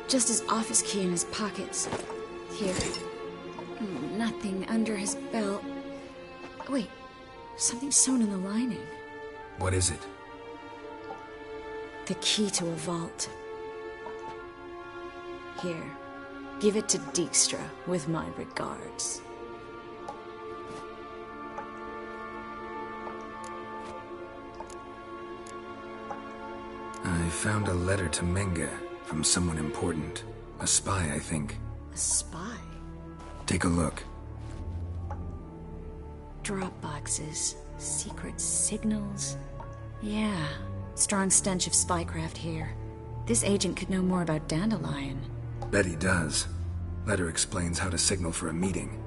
Just his office key in his pockets. Here. Nothing under his belt. Wait, something sewn in the lining. What is it? The key to a vault. Here, give it to Dijkstra with my regards. I found a letter to Menge from someone important. A spy, I think. A spy? Take a look. Drop boxes, secret signals. Yeah, strong stench of spycraft here. This agent could know more about Dandelion. Bet he does. Letter explains how to signal for a meeting.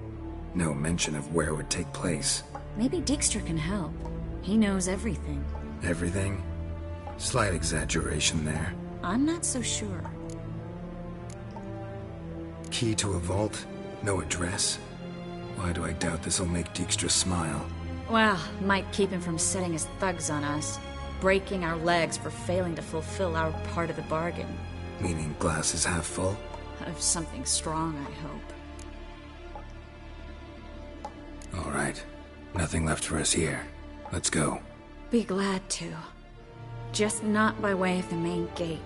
No mention of where it would take place. Maybe Dijkstra can help. He knows everything. Everything? Slight exaggeration there. I'm not so sure. Key to a vault? No address? Why do I doubt this'll make Dijkstra smile? Well, might keep him from setting his thugs on us. Breaking our legs for failing to fulfill our part of the bargain. Meaning glass is half full? Of something strong, I hope. All right. Nothing left for us here. Let's go. Be glad to. Just not by way of the main gate.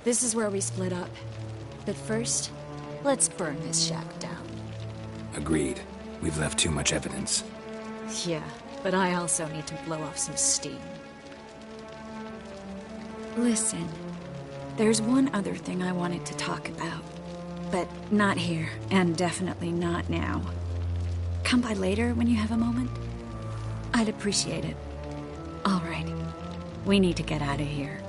This is where we split up. But first, let's burn this shack down. Agreed. We've left too much evidence. Yeah, but I also need to blow off some steam. Listen, there's one other thing I wanted to talk about. But not here, and definitely not now. Come by later when you have a moment? I'd appreciate it. All right. We need to get out of here.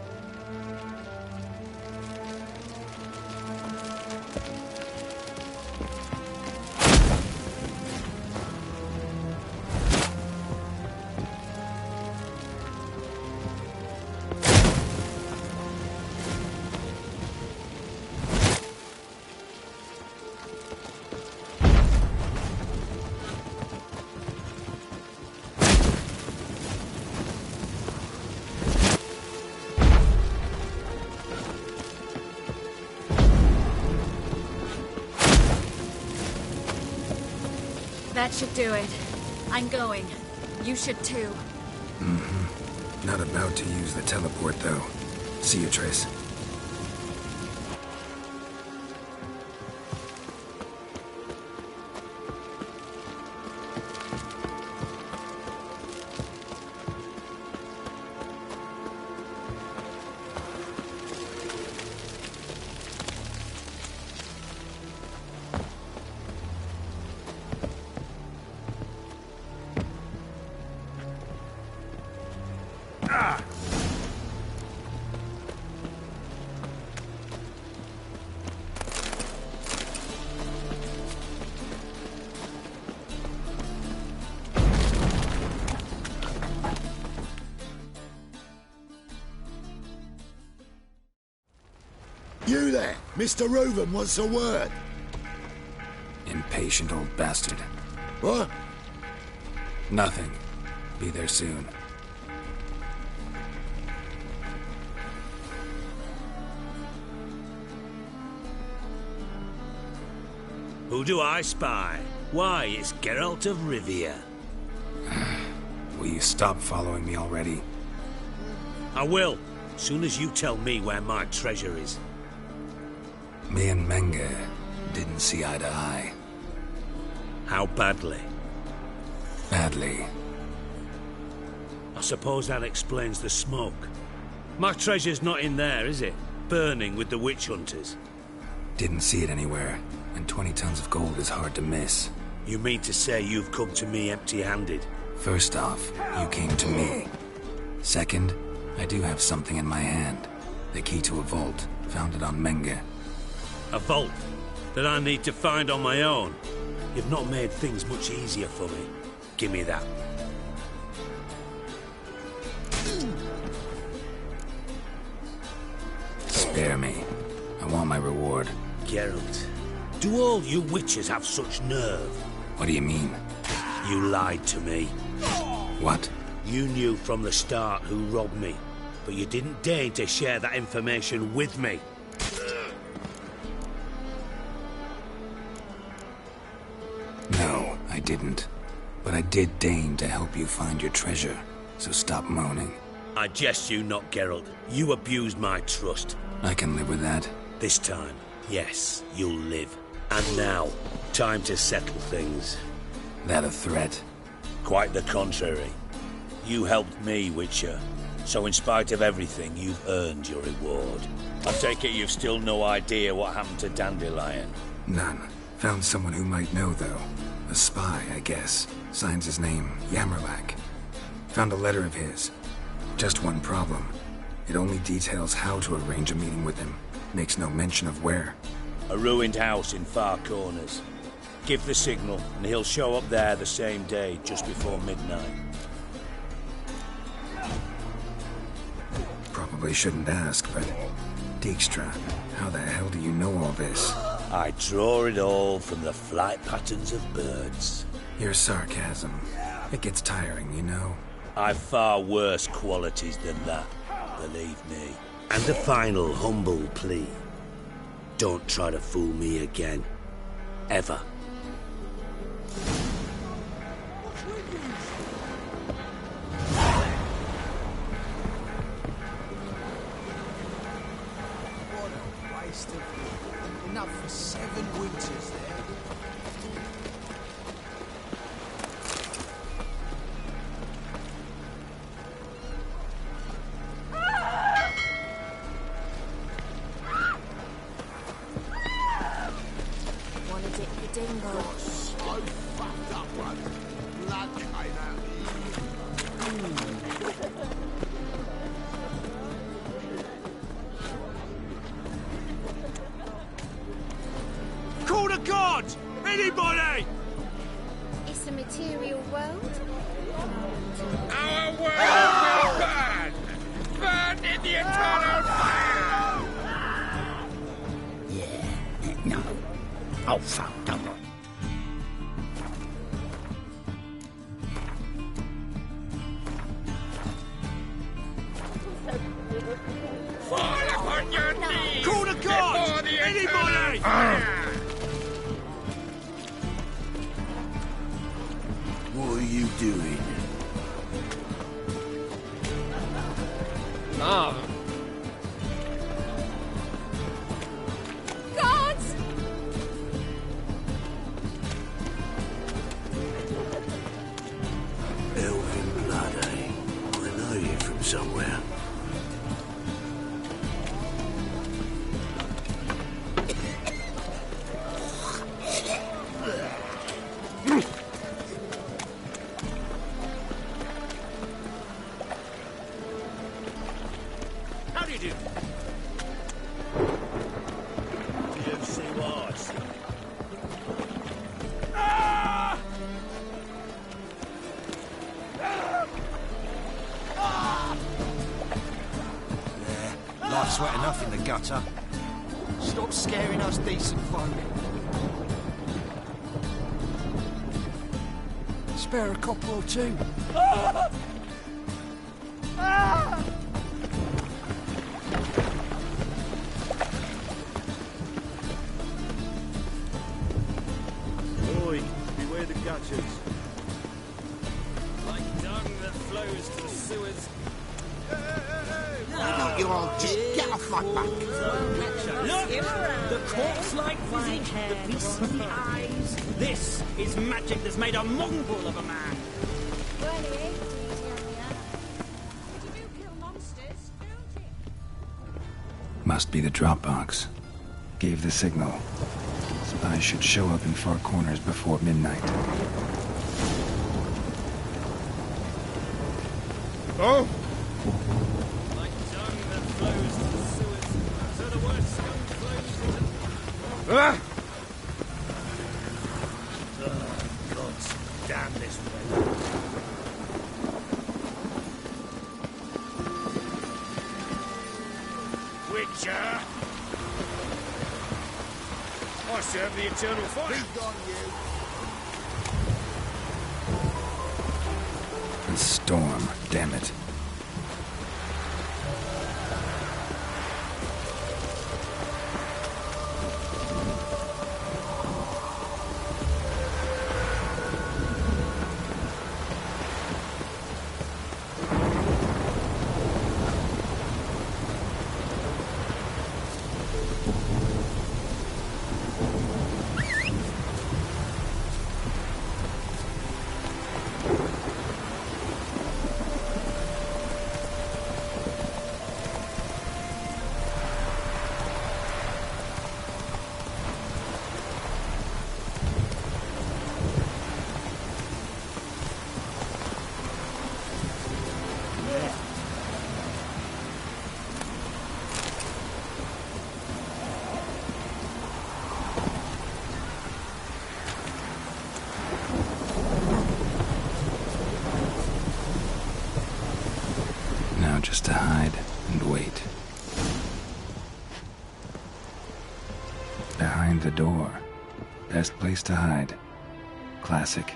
That should do it. I'm going. You should too. Mm-hmm. Not about to use the teleport, though. See you, Triss. You there! Mr. Reuven wants a word. Impatient old bastard. What? Nothing. Be there soon. Who do I spy? Why, it's Geralt of Rivia. Will you stop following me already? I will, soon as you tell me where my treasure is. Me and Menge didn't see eye to eye. How badly? Badly. I suppose that explains the smoke. My treasure's not in there, is it? Burning with the witch hunters. Didn't see it anywhere, and 20 tons of gold is hard to miss. You mean to say you've come to me empty-handed? First off, you came to me. Second, I do have something in my hand. The key to a vault, founded on Menge. A vault that I need to find on my own. You've not made things much easier for me. Give me that. Spare me. I want my reward. Geralt, do all you witches have such nerve? What do you mean? You lied to me. What? You knew from the start who robbed me, but you didn't deign to share that information with me. No, I didn't. But I did deign to help you find your treasure, so stop moaning. I jest you not, Geralt. You abused my trust. I can live with that. This time, yes, you'll live. And now, time to settle things. That a threat? Quite the contrary. You helped me, Witcher. So in spite of everything, you've earned your reward. I take it you've still no idea what happened to Dandelion? None. Found someone who might know, though. A spy, I guess. Signs his name, Yammerlack. Found a letter of his. Just one problem. It only details how to arrange a meeting with him. Makes no mention of where. A ruined house in Far Corners. Give the signal, and he'll show up there the same day, just before midnight. Probably shouldn't ask, but... Dijkstra, how the hell do you know all this? I draw it all from the flight patterns of birds. Your sarcasm. It gets tiring, you know. I've far worse qualities than that, believe me. And the final humble plea. Don't try to fool me again. Ever. What a waste of... Enough for 7 winters there. Wanna dip the dingo? So fucked up one. Blood came out. Call the gods! Anybody! It's a material world. Our world will burn! Burn in the eternal fire! Yeah, no. Oh, fuck, don't worry. Fall upon your knees! Call the gods! Before the Anybody! eternal fire! What are you doing? Gods! Elven blood, eh? I know you from somewhere. How do you do? You see what I see. Life's wet enough in the gutter. Stop scaring us decent folk. Spare a copper or two. Oi, beware the gutters. Like dung that flows to the sewers. You all just get off my back. Look! The corpse-like visage, the beastly eyes. This is magic that's made a mongrel of a man. Well, it ain't easy on the eye. But you do kill monsters, don't you? Must be the Dropbox. Gave the signal. Spies should show up in Far Corners before midnight. Oh! Like dung that flows to the sewers. Ah! God damn this weather. Witcher! I serve the eternal fire. Be gone, you. A storm, damn it. Just to hide and wait. Behind the door. Best place to hide. Classic.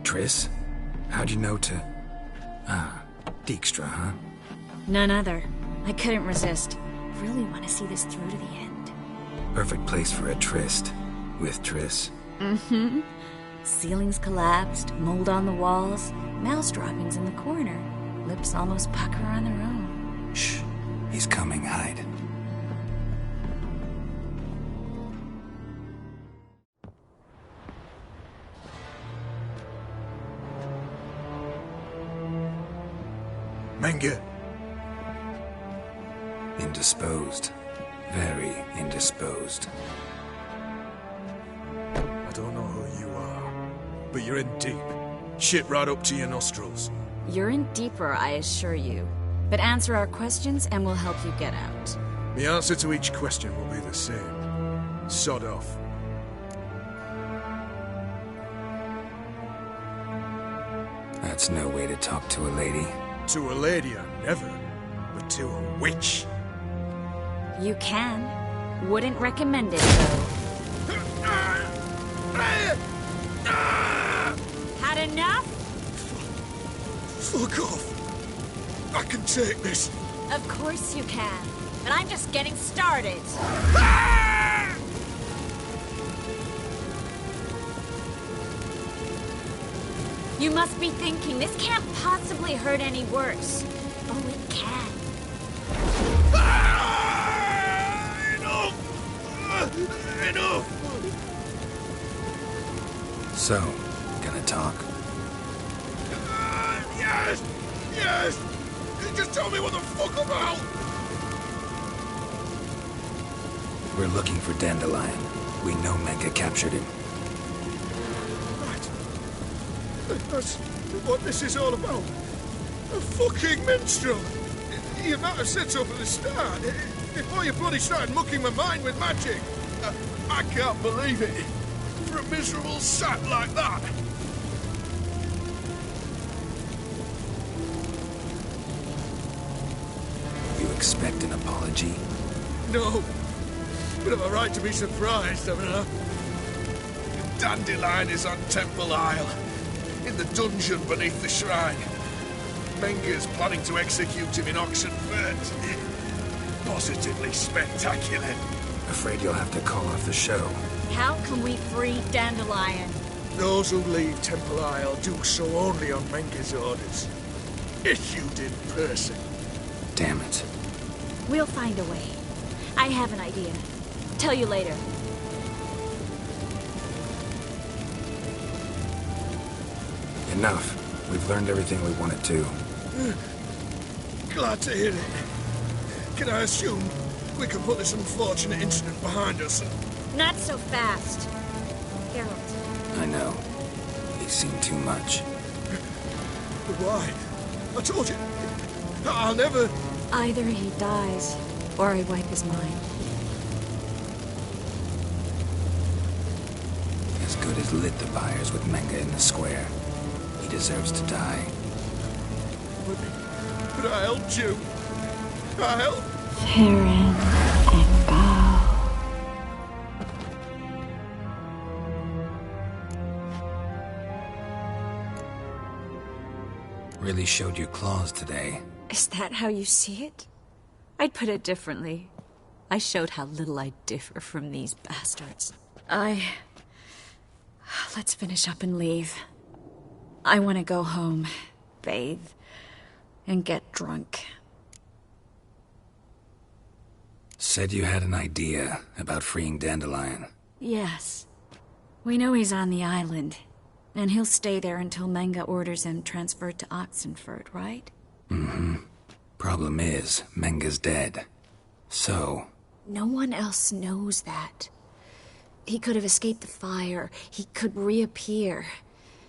Triss? How'd you know to... Ah, Dijkstra, huh? None other. I couldn't resist. Really want to see this through to the end. Perfect place for a tryst. With Triss. Mm-hmm. Ceilings collapsed, mold on the walls, mouse droppings in the corner. Lips almost pucker on their own. Shh. He's coming. Hide. Menge. Indisposed. Very indisposed. I don't know who you are, but you're in deep. Shit right up to your nostrils. You're in deeper, I assure you. But answer our questions and we'll help you get out. The answer to each question will be the same. Sod off. That's no way to talk to a lady. To a lady, I never. But to a witch. You can. Wouldn't recommend it, though. Had enough? Fuck off. I can take this. Of course you can. But I'm just getting started. You must be thinking, this can't possibly hurt any worse. Oh, it can. Enough! Enough! So, gonna talk? Yes! Yes! Just tell me what the fuck about! We're looking for Dandelion. We know Menge captured him. That's what this is all about. A fucking minstrel! You might have said so from the start, before you bloody started mucking my mind with magic. I can't believe it. For a miserable sap like that. You expect an apology? No. But I've a right to be surprised, haven't I? Dandelion is on Temple Isle. in the dungeon beneath the shrine. Menga's planning to execute him in Oxenfurt. Positively spectacular. Afraid you'll have to call off the show. How can we free Dandelion? Those who leave Temple Isle do so only on Menga's orders. Issued in person. Damn it. We'll find a way. I have an idea. Tell you later. Enough. We've learned everything we wanted to. Glad to hear it. Can I assume we can put this unfortunate incident behind us? Not so fast. Geralt. I know. He's seen too much. But why? I told you. I'll never... Either he dies, or I wipe his mind. As good as lit the fires with Menga in the square. He deserves to die. But I helped you. I helped. Farron and Go. Really showed you claws today. Is that how you see it? I'd put it differently. I showed how little I differ from these bastards. Let's finish up and leave. I want to go home, bathe, and get drunk. Said you had an idea about freeing Dandelion. Yes. We know he's on the island, and he'll stay there until Menga orders him transferred to Oxenfurt, right? Mm-hmm. Problem is, Menga's dead. So... No one else knows that. He could have escaped the fire. He could reappear.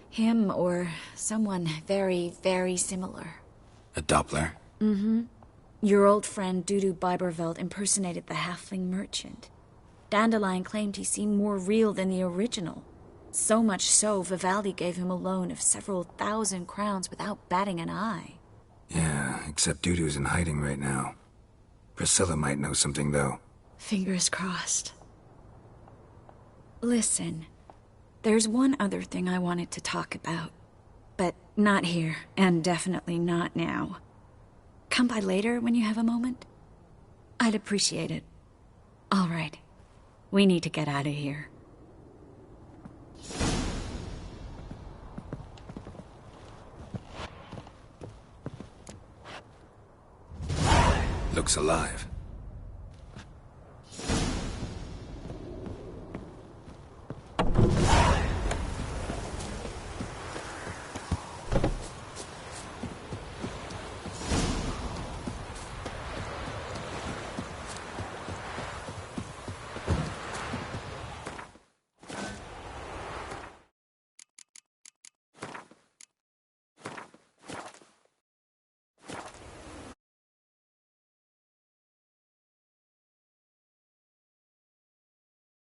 Him or someone very, very similar. A Doppler? Mm-hmm. Your old friend Dudu Biberveld impersonated the halfling merchant. Dandelion claimed he seemed more real than the original. So much so, Vivaldi gave him a loan of several thousand crowns without batting an eye. Yeah, except Dudu's in hiding right now. Priscilla might know something, though. Fingers crossed. Listen, there's one other thing I wanted to talk about. But not here, and definitely not now. Come by later when you have a moment? I'd appreciate it. All right. We need to get out of here. Looks alive.